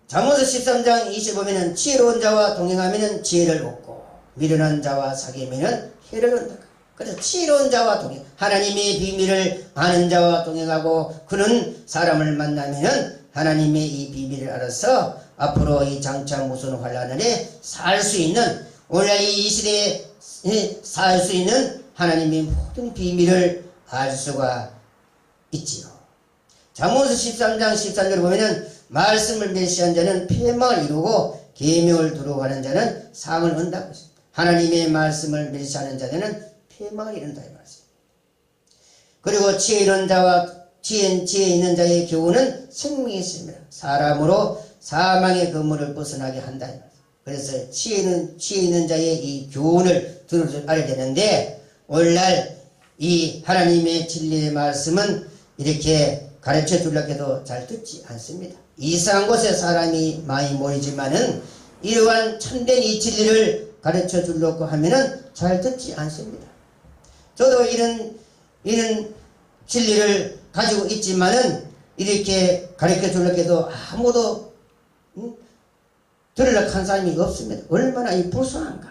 잠언서 13장 20 보면은 지혜로운 자와 동행하면은 지혜를 얻고 미련한 자와 사귀면은 해를 얻는다. 그래서 지혜로운 자와 동행, 하나님의 비밀을 아는 자와 동행하고 그는 사람을 만나면은 하나님의 이 비밀을 알아서 앞으로 이 장차 무슨 환란에 살 수 있는, 오늘 이 시대에 살 수 있는 하나님의 모든 비밀을 알 수가 있지요. 잠언서 13장 13절을 보면은 말씀을 멸시한 자는 폐망을 이루고 계명을 두려워하는 자는 상을 얻는다고 했습니다. 하나님의 말씀을 멸시하는 자들은 폐망을 이룬다 이 말씀. 그리고 지혜 있는 자의 교훈은 생명이 있습니다. 사람으로 사망의 근무를 벗어나게 한다 이 말씀. 그래서 지혜 있는 자의 이 교훈을 알아야 되는데 오늘날 이 하나님의 진리의 말씀은 이렇게 가르쳐 주려고 해도 잘 듣지 않습니다. 이상한 곳에 사람이 많이 모이지만은 이러한 참된 이 진리를 가르쳐 주려고 하면은 잘 듣지 않습니다. 저도 이런 진리를 가지고 있지만은 이렇게 가르쳐 주려고 해도 아무도 들으려고 한 사람이 없습니다. 얼마나 이 불쌍한가.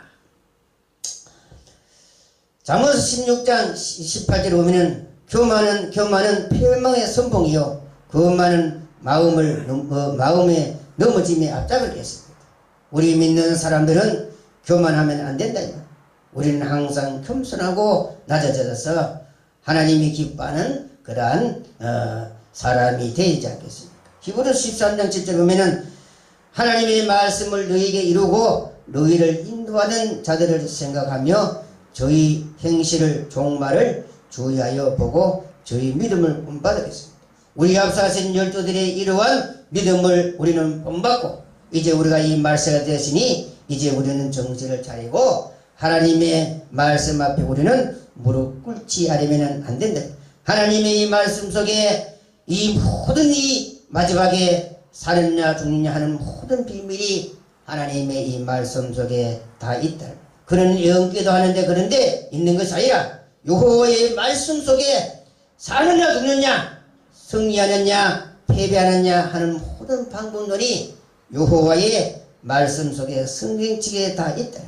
잠언서 16장 18절에 보면은 교만은 폐망의 선봉이요 거만은 마음에 넘어짐에 앞잡을겠습니다. 우리 믿는 사람들은 교만하면 안 된다. 우리는 항상 겸손하고 낮아져서 하나님이 기뻐하는 그러한 사람이 되지 않겠습니까? 히브리서 13장 7절 보면은 하나님의 말씀을 너희에게 이루고 너희를 인도하는 자들을 생각하며 저희 행실을 종말을 주의하여 보고 저희 믿음을 본받겠습니다. 우리 앞서가신 열두들의 이러한 믿음을 우리는 본받고 이제 우리가 이 말세가 되었으니 이제 우리는 정신을 차리고 하나님의 말씀 앞에 우리는 무릎 꿇지 않으면 안 된다. 하나님의 이 말씀 속에 이 모든 이 마지막에 사느냐 죽느냐 하는 모든 비밀이 하나님의 이 말씀 속에 다 있다. 그는 영기도 하는데 그런데 있는 것이 아니라 여호와의 말씀 속에 사느냐 죽느냐 승리하느냐 패배하느냐 하는 모든 방법론이 여호와의 말씀 속에 성경책에 다 있다.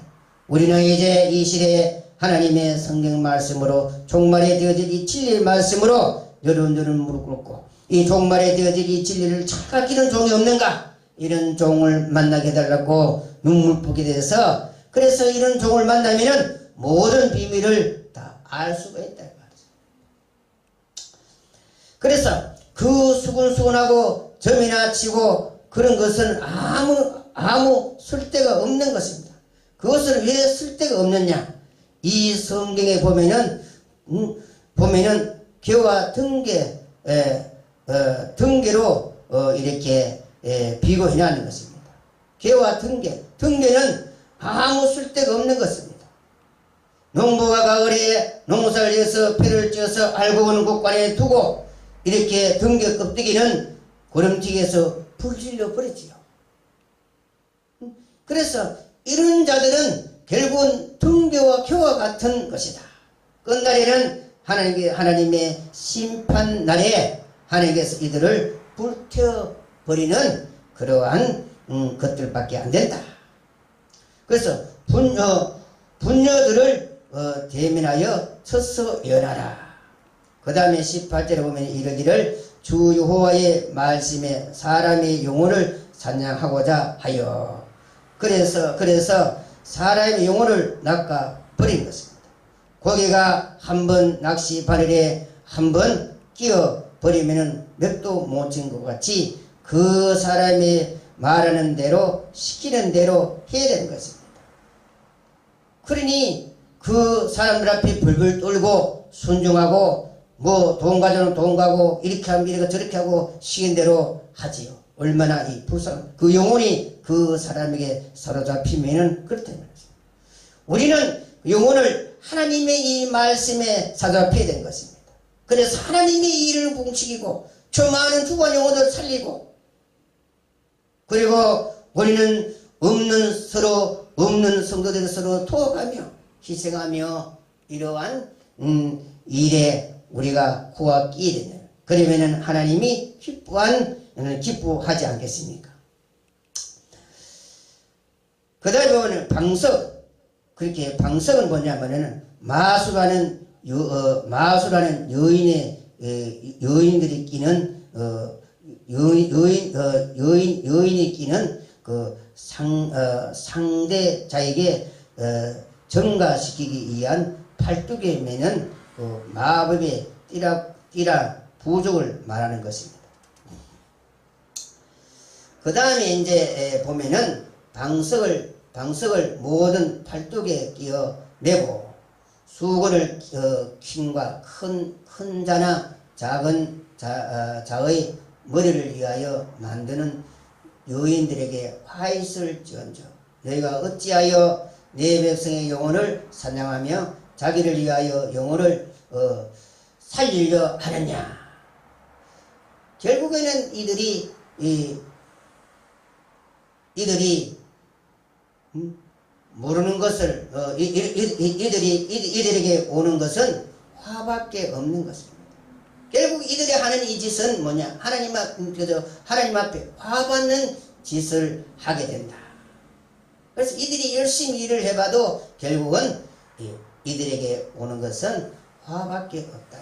우리는 이제 이 시대에 하나님의 성경 말씀으로 종말에 되어질 이 진리의 말씀으로 여러분들은 무릎 꿇고 이 종말에 되어질 이 진리를 착각하는 종이 없는가? 이런 종을 만나게 해달라고 눈물 보게 돼서 그래서 이런 종을 만나면은 모든 비밀을 다 알 수가 있다. 그래서 그 수근수근하고 점이나 치고 그런 것은 아무 쓸데가 없는 것입니다. 그것을 왜 쓸데가 없느냐? 이 성경에 보면은 개와 등개로 이렇게 비교해 놨는 것입니다. 개와 등개는 아무 쓸데가 없는 것입니다. 농부가 가을에 농사를 지어서 배를 쪄서 알고 오는 곳간에 두고 이렇게 등개 껍데기는 고름튀기에서 불질러 버리지요. 그래서 이런 자들은 결국은 등개와 개와 같은 것이다. 끝날에는 하나님의 심판날에 하나님께서 이들을 불태워버리는 그러한 것들밖에 안 된다. 그래서 분녀들을 대면하여 서서 연하라. 그 다음에 18절에 보면 이르기를 주 여호와의 말씀에 사람의 영혼을 사냥하고자 하여. 그래서 사람의 영혼을 낚아 버린 것입니다. 고개가 한번 낚시 바늘에 한번 끼어 버리면은 맥도 못 친 것 같이 그 사람이 말하는 대로 시키는 대로 해야 되는 것입니다. 그러니 그 사람들 앞에 벌벌 떨고 순종하고 뭐 돈 가져는 돈 가고 이렇게 하면 이렇게 저렇게 하고 시킨 대로 하지요. 얼마나 이 불쌍한 그 영혼이 그 사람에게 사로잡히면은 그렇다는 것입니다. 우리는 영혼을 하나님의 이 말씀에 사로잡혀야 되는 것입니다. 그래서 하나님의 일을 봉치기고 저 많은 주관 영혼을 살리고 그리고 우리는 없는 성도들을 서로 도와가며 희생하며 이러한 일에 우리가 코와 끼야 되는 그러면은 하나님이 기뻐하지 않겠습니까? 그 다음에 보면 방석. 그렇게 방석은 뭐냐면은 마수라는 여인들이 끼는 여인이 끼는 그 상대자에게 전가시키기 위한 팔뚝에 매는 그 마법의 띠라 부족을 말하는 것입니다. 그 다음에 이제 보면은 방석을 모든 팔뚝에 끼어 매고 수건을 킹과 큰 자나 작은 자의 머리를 위하여 만드는 여인들에게 화있을 지언정 너희가 어찌하여 내 백성의 영혼을 사냥하며 자기를 위하여 영혼을 살리려 하느냐. 결국에는 이들이 모르는 것을 이들에게 오는 것은 화밖에 없는 것입니다. 결국 이들이 하는 이 짓은 뭐냐? 하나님 앞에 화받는 짓을 하게 된다. 그래서 이들이 열심히 일을 해봐도 결국은 이들에게 오는 것은 화밖에 없다.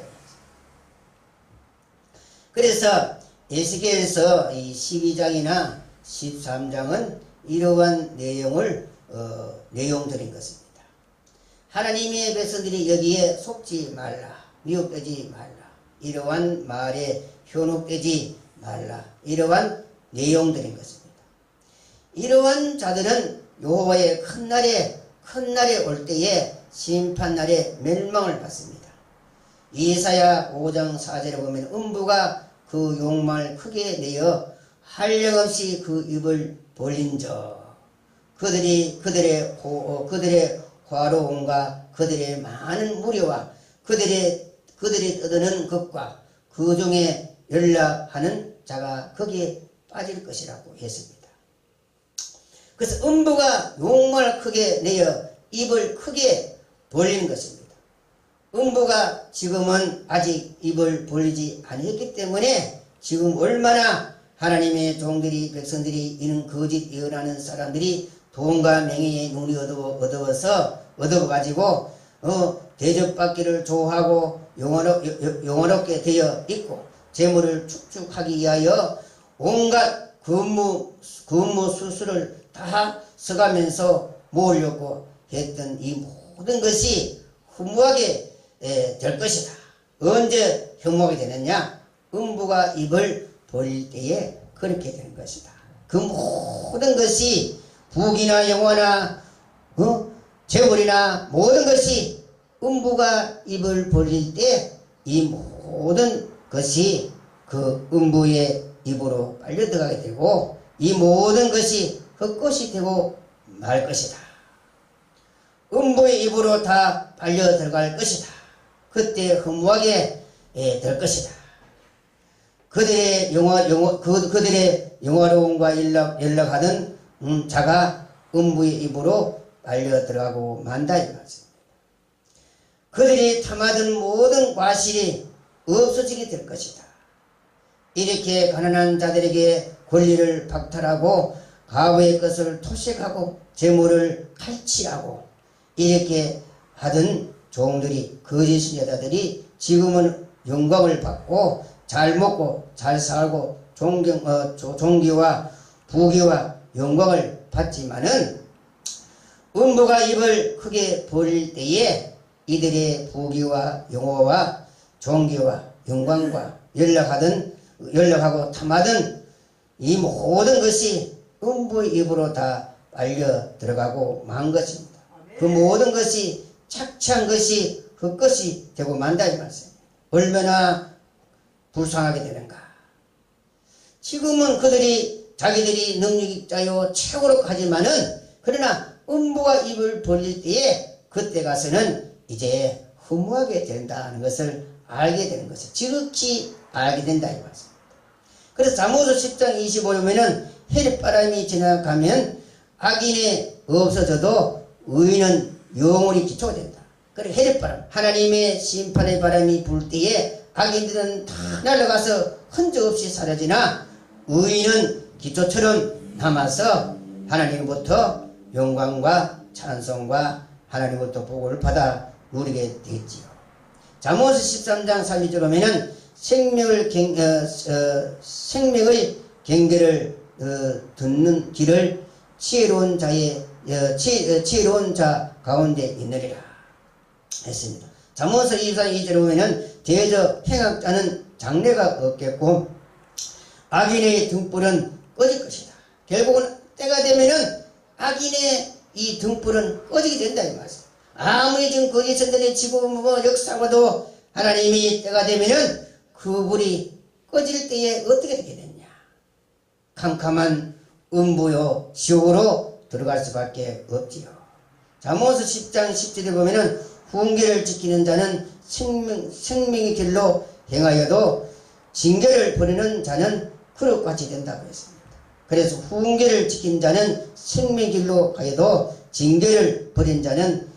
그래서 에스겔서 이 12장이나 13장은 이러한 내용들인 것입니다. 하나님의 백성들이 여기에 속지 말라, 미혹되지 말라, 이러한 말에 현혹되지 말라, 이러한 내용들인 것입니다. 이러한 자들은 여호와의 큰 날에 올 때에 심판날에 멸망을 받습니다. 이사야 5장 4절에 보면 음부가 그 욕망을 크게 내어 한량없이 그 입을 벌린 저 그들의 화로움과 그들의 많은 무료와 그들이 떠드는 것과 그 중에 연락하는 자가 거기에 빠질 것이라고 했습니다. 그래서 음부가 욕망을 크게 내어 입을 크게 벌린 것입니다. 음부가 지금은 아직 입을 벌리지 않았기 때문에 지금 얼마나 하나님의 종들이 백성들이 이런 거짓 예언하는 사람들이 돈과 명예의 눈이 어두워가지고 대접받기를 좋아하고 영원롭게 되어 있고 재물을 축축하기 위하여 온갖 근무 수술을 다 써가면서 모으려고 했던 이 모든 것이 허무하게 될 것이다. 언제 혐오하게 되느냐? 음부가 입을 벌릴 때에 그렇게 되는 것이다. 그 모든 것이 부귀나 영화나 재물이나 모든 것이 음부가 입을 벌릴 때 이 모든 것이 그 음부의 입으로 빨려 들어가게 되고 이 모든 것이 헛것이 되고 말 것이다. 음부의 입으로 다 빨려 들어갈 것이다. 그때 허무하게 될 것이다. 그들의 그들의 영화로움과 연락하던 자가 음부의 입으로 빨려 들어가고 만다 이 말씀. 그들이 탐하던 모든 과실이 없어지게 될 것이다. 이렇게 가난한 자들에게 권리를 박탈하고 가부의 것을 토색하고 재물을 칼치하고 이렇게 하던 종들이 거짓 신자들이 지금은 영광을 받고 잘 먹고 잘 살고 존귀와 부귀와 영광을 받지만은 음부가 입을 크게 벌릴 때에 이들의 부귀와 영화와 존귀와 영광과 연락하고 탐하던 이 모든 것이 음부의 입으로 다 빨려 들어가고 만 것입니다. 그 모든 것이 착취한 것이 헛것이 되고 만다 이 말씀입니다. 얼마나 불쌍하게 되는가. 지금은 자기들이 능력자요 최고로 하지만은 그러나 음부가 입을 벌릴 때에 그때 가서는 이제 허무하게 된다는 것을 알게 되는 것이 지극히 알게 된다 이 말씀입니다. 그래서 잠언서 10장 25에 보면은 햇바람이 지나가면 악인이 없어져도 의인은 영원히 기초된다. 그리고 햇바람 하나님의 심판의 바람이 불 때에 악인들은 다 날아가서 흔적 없이 사라지나 의인은 기초처럼 남아서 하나님부터 영광과 찬송과 하나님부터 복을 받아 누리게 되겠지요. 잠언서 13장 32절 보면은 생명의 경계를 듣는 길을 지혜로운 자 가운데 있느리라 했습니다. 잠언서 24장 2절에 보면은 대저 행악자는 장래가 없겠고 악인의 등불은 꺼질 것이다. 결국은 때가 되면은 악인의 이 등불은 꺼지게 된다 이 말씀. 아무리 지금 거짓선들이 지금 역사와도 하나님이 때가 되면은 그 불이 꺼질 때에 어떻게 되게 됐냐. 캄캄한 음부요 지옥으로 들어갈 수밖에 없지요. 잠언서 10장 10절에 보면은 훈계를 지키는 자는 생명의 길로 행하여도 징계를 버리는 자는 그릇같이 된다고 했습니다. 그래서 훈계를 지킨 자는 생명의 길로 가여도 징계를 버린 자는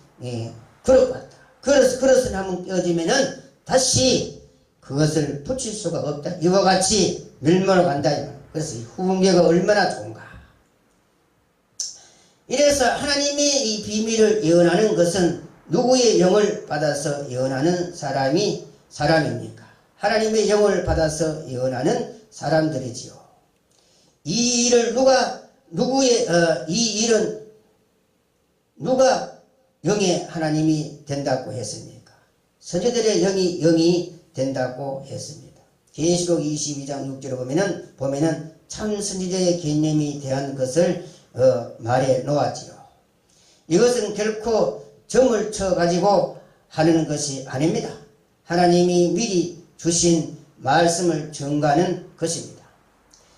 그릇같다. 그릇을 한번 껴지면은 다시 그것을 붙일 수가 없다. 이와 같이 멸망을 간다. 그래서 이 훈계가 얼마나 좋은가. 이래서 하나님의 이 비밀을 예언하는 것은 누구의 영을 받아서 예언하는 사람입니까? 하나님의 영을 받아서 예언하는 사람들이지요. 이 일을 이 일은 누가 영의 하나님이 된다고 했습니까? 선지자들의 영이 된다고 했습니다. 계시록 22장 6절에 보면은 참 선지자의 개념이 대한 것을 말해 놓았지요. 이것은 결코 점을 쳐 가지고 하는 것이 아닙니다. 하나님이 미리 주신 말씀을 증가하는 것입니다.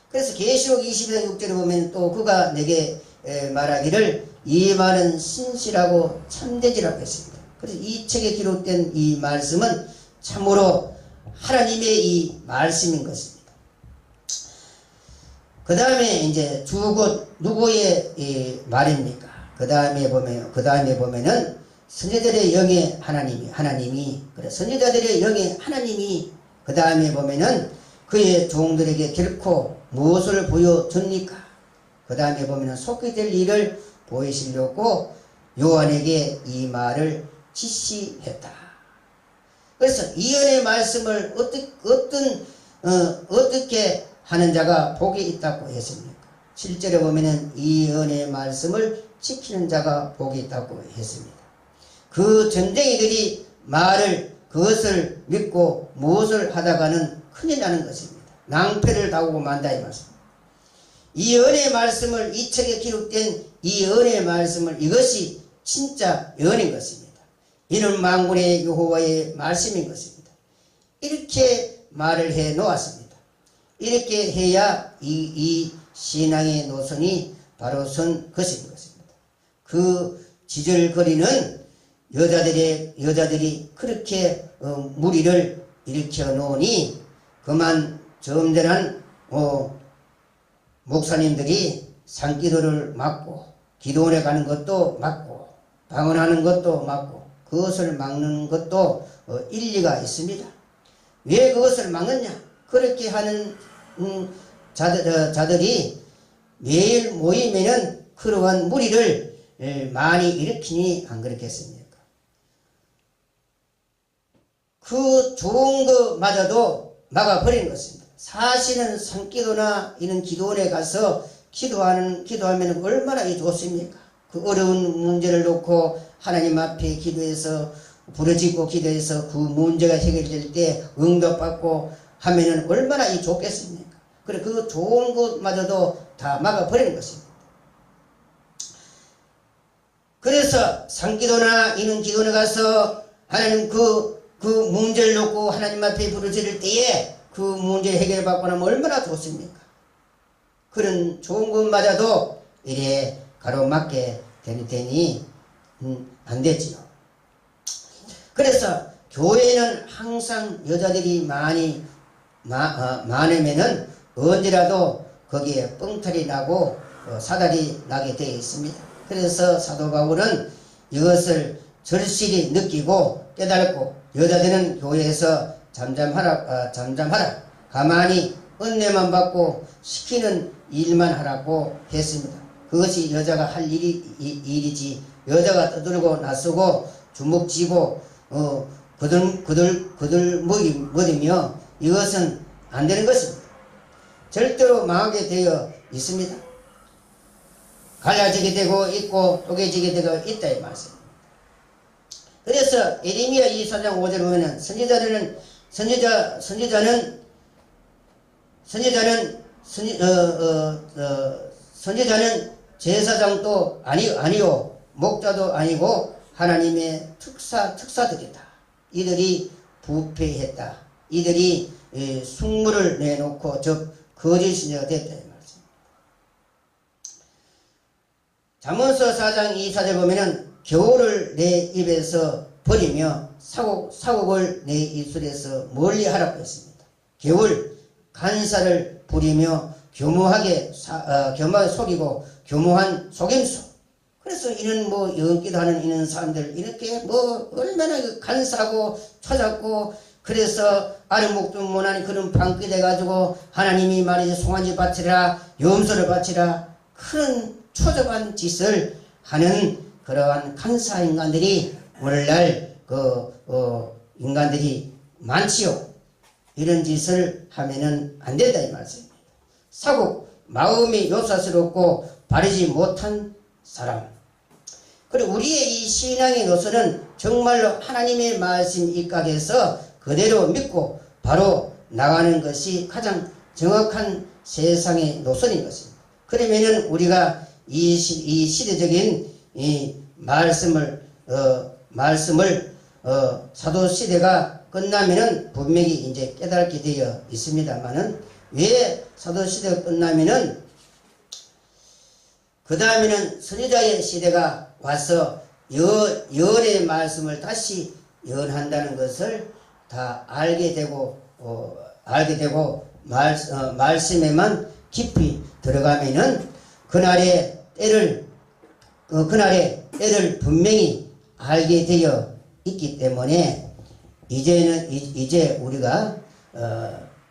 그래서 계시록 22장 6절에 보면 또 그가 내게 말하기를 이 말은 신실하고 참되지라고 했습니다. 그래서 이 책에 기록된 이 말씀은 참으로 하나님의 이 말씀인 것입니다. 그 다음에 이제 주곧 누구의 이 말입니까? 그 다음에 보면은 선지자들의 영의 하나님이 그래 선지자들의 영의 하나님이 그 다음에 보면은 그의 종들에게 결코 무엇을 보여줍니까? 그 다음에 보면은 속히 될 일을 보이시려고 요한에게 이 말을 지시했다. 그래서 이언의 말씀을 어떻게 하는 자가 복이 있다고 했습니까? 7절에 보면은 이언의 말씀을 지키는 자가 복이 있다고 했습니다. 그 전쟁이들이 그것을 믿고 무엇을 하다가는 큰일 나는 것입니다. 낭패를 당하고 만다 이 말씀. 이 은혜의 말씀을 이 책에 기록된 이 은혜의 말씀을 이것이 진짜 은혜인 것입니다. 이는 만군의 여호와의 말씀인 것입니다. 이렇게 말을 해 놓았습니다. 이렇게 해야 이 신앙의 노선이 바로 선 것인 것입니다. 그 지절거리는 여자들이 그렇게 무리를 일으켜 놓으니 그만 점잖은 목사님들이 산기도를 막고 기도원에 가는 것도 막고 방언하는 것도 막고 그것을 막는 것도 일리가 있습니다. 왜 그것을 막느냐? 그렇게 하는 자들이 매일 모이면은 그러한 무리를 많이 일으키니 안 그렇겠습니까? 그 좋은 것마저도 막아버리는 것입니다. 사실은 산기도나 이런 기도원에 가서 기도하면 얼마나 좋습니까? 그 어려운 문제를 놓고 하나님 앞에 기도해서 부르짖고 기도해서 그 문제가 해결될 때 응답받고 하면은 얼마나 좋겠습니까? 그래 그 좋은 것마저도 다 막아버리는 것입니다. 그래서 산기도나 이런 기도원에 가서 하나님 그 문제를 놓고 하나님 앞에 부르짖을 때에 그 문제 해결받고 나면 얼마나 좋습니까? 그런 좋은 것마저도 이래 가로막게 되니 안 되지요. 그래서 교회는 항상 여자들이 많으면은 언제라도 거기에 뻥탈이 나고 사달이 나게 되어 있습니다. 그래서 사도 바울은 이것을 절실히 느끼고 깨달고 여자들은 교회에서 잠잠하라. 가만히 은혜만 받고 시키는 일만 하라고 했습니다. 그것이 여자가 할 일이지 여자가 떠들고 나서고 주먹쥐고 그들 먹이며 이것은 안 되는 것입니다. 절대로 망하게 되어 있습니다. 갈라지게 되고 있고 쪼개지게 되고 있다 이 말씀. 그래서 예레미야 24장 5절에 보면은 선지자는 제사장도 아니요 목자도 아니고 하나님의 특사들이다. 이들이 부패했다. 이들이 숙물을 내놓고 즉 거짓 신자가 됐다 이 말씀. 잠언서 4장 24절 보면은 교훈을 내 입에서 버리며 사곡을 내 입술에서 멀리하라고 했습니다. 교훈 간사를 부리며 교묘하게 속이고 교묘한 속임수. 그래서 이런 연기도 하는 이런 사람들 이렇게 얼마나 간사하고 초잡고 그래서 아랫목도 못하는 그런 방귀 돼가지고 하나님이 말이지 송아지 바치라 염소를 바치라 그런 초잡한 짓을 하는 그러한 간사 인간들이 오늘날 인간들이 많지요. 이런 짓을 하면은 안 된다 이 말씀입니다. 사국 마음이 요사스럽고 바르지 못한 사람. 그리고 우리의 이 신앙의 노선은 정말로 하나님의 말씀 입각해서 그대로 믿고 바로 나가는 것이 가장 정확한 세상의 노선인 것입니다. 그러면은 우리가 이 시대적인 이 말씀을 사도 시대가 끝나면은 분명히 이제 깨닫게 되어 있습니다만은 왜 사도 시대가 끝나면은 그 다음에는 선지자의 시대가 와서 열의 말씀을 다시 연한다는 것을 다 알게 되고 말씀에만 깊이 들어가면은 그날의 때를 분명히 알게 되어 있기 때문에 이제 우리가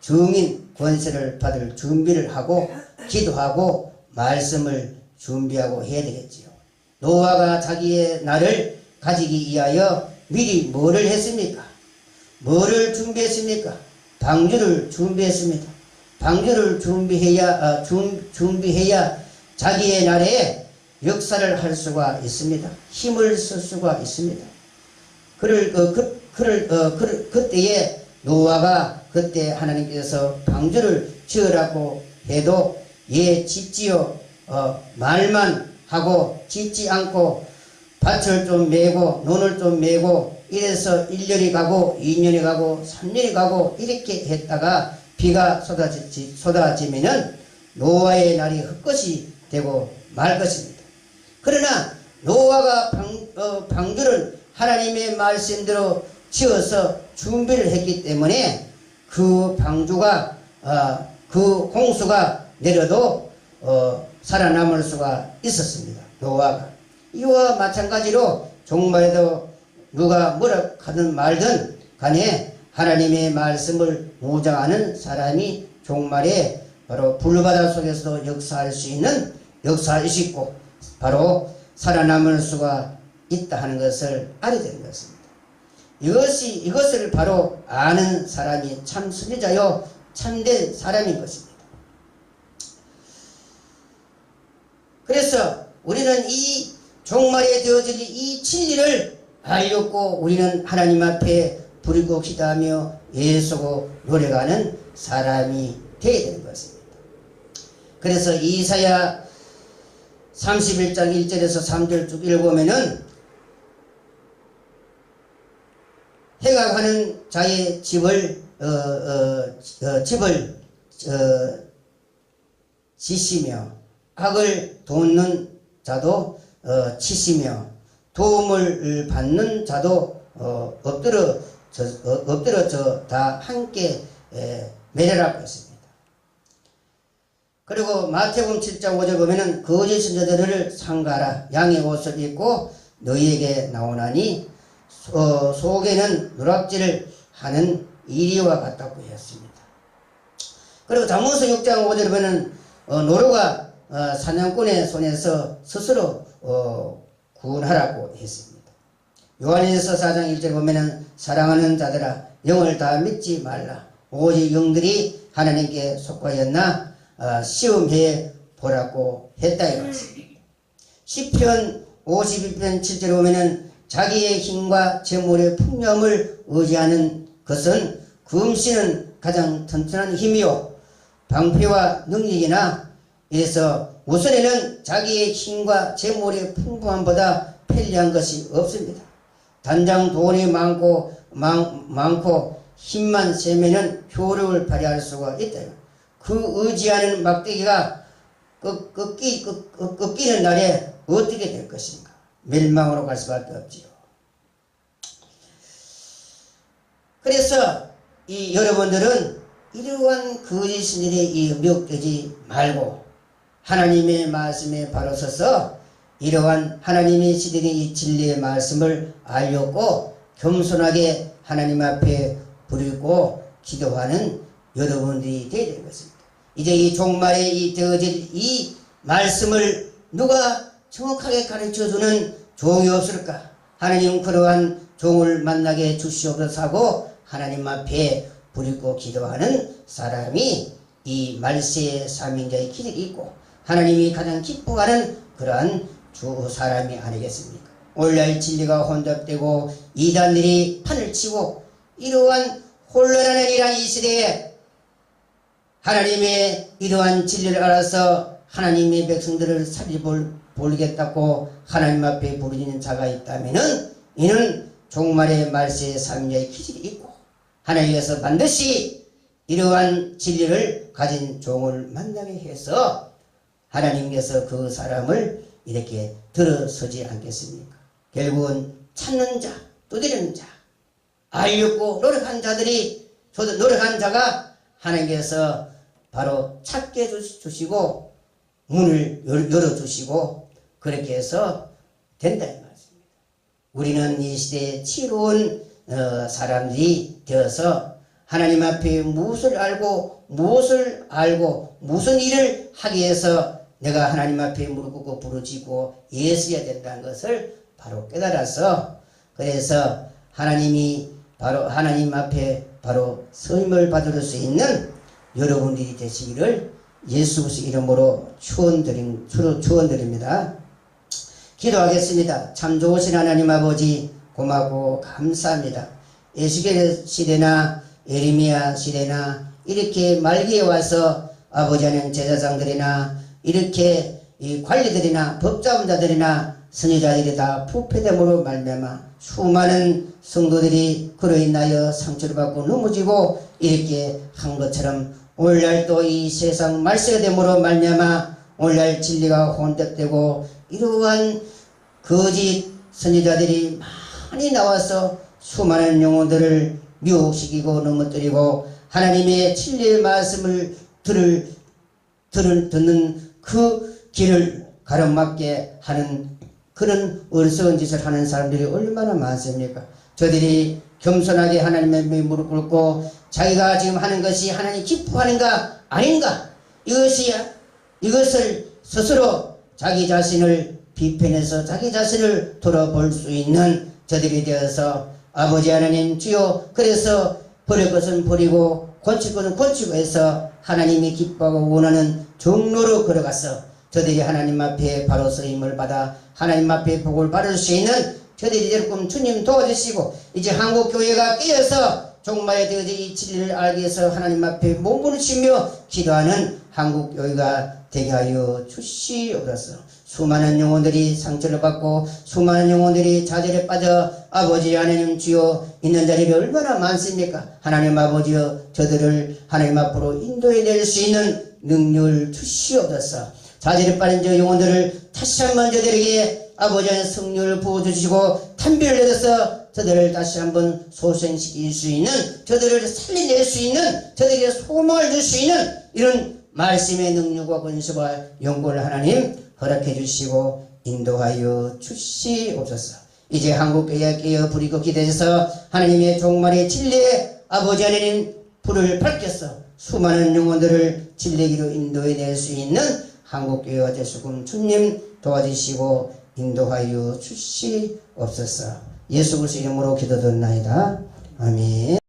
증인 권세를 받을 준비를 하고 기도하고 말씀을 준비하고 해야 되겠지요. 노아가 자기의 날을 가지기 위하여 미리 뭐를 했습니까? 뭐를 준비했습니까? 방주를 준비했습니다. 방주를 준비해야 자기의 날에 역사를 할 수가 있습니다. 힘을 쓸 수가 있습니다. 그때에 노아가 그때 하나님께서 방주를 지으라고 해도 짓지요. 말만 하고 짓지 않고 밭을 좀 메고 논을 좀 메고 이래서 1년이 가고 2년이 가고 3년이 가고 이렇게 했다가 비가 쏟아지면은 노아의 날이 헛것이 되고 말 것입니다. 그러나 노아가 방주를 하나님의 말씀대로 지어서 준비를 했기 때문에 그 방주가 그 홍수가 내려도 살아남을 수가 있었습니다. 노아가. 이와 마찬가지로 종말에도 누가 뭐라 하든 말든 간에 하나님의 말씀을 묵상하는 사람이 종말에 바로 불바다 속에서도 역사할 수 있는 역사이시고 바로 살아남을 수가 있다 하는 것을 알아야 되는 것입니다. 이것을 바로 아는 사람이 참 선지자요 참된 사람인 것입니다. 그래서 우리는 이 종말에 되어질 이 진리를 알렸고 우리는 하나님 앞에 부르고 기도하며 예수고 노래가는 사람이 되어야 되는 것입니다. 그래서 이사야 31장 1절에서 3절 쭉 읽어보면은 해가 가는 자의 집을 지시며 악을 돕는 자도 치시며 도움을 받는 자도 엎드러져 다 함께 매려라고 했습니다. 그리고 마태복음 7장 5절 보면은 거짓 선지자들을 삼가라. 양의 옷을 입고 너희에게 나오나니 속에는 누락질을 하는 이리와 같다고 했습니다. 그리고 잠언서 6장 5절에 보면 노루가 사냥꾼의 손에서 스스로 구원하라고 했습니다. 요한일서 4장 1절에 보면 사랑하는 자들아 영을 다 믿지 말라. 오직 영들이 하나님께 속하였나 시험해 보라고 했다 이 말씀입니다. 시편 52편 7절에 보면은 자기의 힘과 재물의 풍요함을 의지하는 것은 금신은 가장 튼튼한 힘이요 방패와 능력이나 이래서 우선에는 자기의 힘과 재물의 풍부함보다 편리한 것이 없습니다. 단장 돈이 많고 힘만 세면은 효력을 발휘할 수가 있다. 그 의지하는 막대기가 꺾이는 날에 어떻게 될 것인가? 멸망으로 갈 수밖에 없지요. 그래서 여러분들은 이러한 거짓 신들에 미혹되지 말고 하나님의 말씀에 바로 서서 이러한 하나님의 시대의 이 진리의 말씀을 알렸고 겸손하게 하나님 앞에 부르고 기도하는 여러분들이 되어야 되는 것입니다. 이제 이 종말에 되어질 이 말씀을 누가 정확하게 가르쳐주는 종이 없을까? 하나님 그러한 종을 만나게 주시옵소서 하고 하나님 앞에 부르고 기도하는 사람이 이 말세의 사명자의 길이 있고 하나님이 가장 기뻐하는 그러한 주 사람이 아니겠습니까? 오늘날 진리가 혼잡되고 이단들이 판을 치고 이러한 혼란하는 이러한 이 시대에 하나님의 이러한 진리를 알아서 하나님의 백성들을 살리보겠다고 하나님 앞에 부르짖는 자가 있다면은 이는 종말의 말세의 사명자의 기질이 있고 하나님께서 반드시 이러한 진리를 가진 종을 만나게 해서 하나님께서 그 사람을 이렇게 들어서지 않겠습니까? 결국은 찾는 자, 두드리는 자, 알렸고 노력한 자들이 노력한 자가 하나님께서 바로 찾게 해주시고 문을 열어주시고 그렇게 해서 된다 이 말씀입니다. 우리는 이 시대에 지혜로운 사람들이 되어서 하나님 앞에 무엇을 알고 무슨 일을 하기 위해서 내가 하나님 앞에 무릎 꿇고 부르짖고 예수해야 된다는 것을 바로 깨달아서 그래서 하나님이 바로 하나님 앞에 바로 서임을 받을 수 있는 여러분들이 되시기를 예수 그리스도 이름으로 축원드립니다. 기도하겠습니다. 참 좋으신 하나님 아버지 고맙고 감사합니다. 에스겔 시대나 예레미야 시대나 이렇게 말기에 와서 아버지 하나님 제사장들이나 이렇게 이 관리들이나 법자분자들이나 선지자들이 다 부패됨으로 말미암아 수많은 성도들이 그로 인하여 상처를 받고 넘어지고 이렇게 한 것처럼 오늘날 또 이 세상 말세가 됨으로 말미암아 오늘날 진리가 혼택되고 이러한 거짓 선지자들이 많이 나와서 수많은 영혼들을 미혹시키고 넘어뜨리고 하나님의 진리의 말씀을 듣는 그 길을 가로막게 하는 그런 어리석은 짓을 하는 사람들이 얼마나 많습니까? 저들이 겸손하게 하나님의 무릎 꿇고 자기가 지금 하는 것이 하나님 기뻐하는가 아닌가 이것을 스스로 자기 자신을 비판해서 자기 자신을 돌아볼 수 있는 저들이 되어서 아버지 하나님 주여 그래서 버릴 것은 버리고 고칠 것은 고치고 해서 하나님이 기뻐하고 원하는 정로로 걸어가서 저들이 하나님 앞에 바로 쓰임을 받아 하나님 앞에 복을 받을 수 있는 저들이 되게끔 주님 도와주시고 이제 한국교회가 깨어서 종말에 되어져 이 진리를 알기 위해서 하나님 앞에 몸부림치며 기도하는 한국교회가 되게 하여 주시옵소서. 수많은 영혼들이 상처를 받고 수많은 영혼들이 좌절에 빠져 아버지 하나님 주여 있는 자리가 얼마나 많습니까? 하나님 아버지여 저들을 하나님 앞으로 인도해낼 수 있는 능력을 주시옵소서. 좌절에 빠진 저 영혼들을 다시 한번 저들에게 아버지의 성령을 부어주시고 탄비를 내려서 저들을 다시 한번 소생시킬 수 있는 저들을 살려낼 수 있는 저들에게 소망을 줄 수 있는 이런 말씀의 능력과 권세와 영광을 하나님 허락해 주시고 인도하여 주시옵소서. 이제 한국교회가 깨어 불이 걷게 되셔서 하나님의 종말의 진리에 아버지 하나님 불을 밝혀서 수많은 영혼들을 진리기로 인도해낼 수 있는 한국교회가 되시고 주님 도와주시고 인도하여 주시옵소서. 예수 그리스도 이름으로 기도드립니다. 아멘.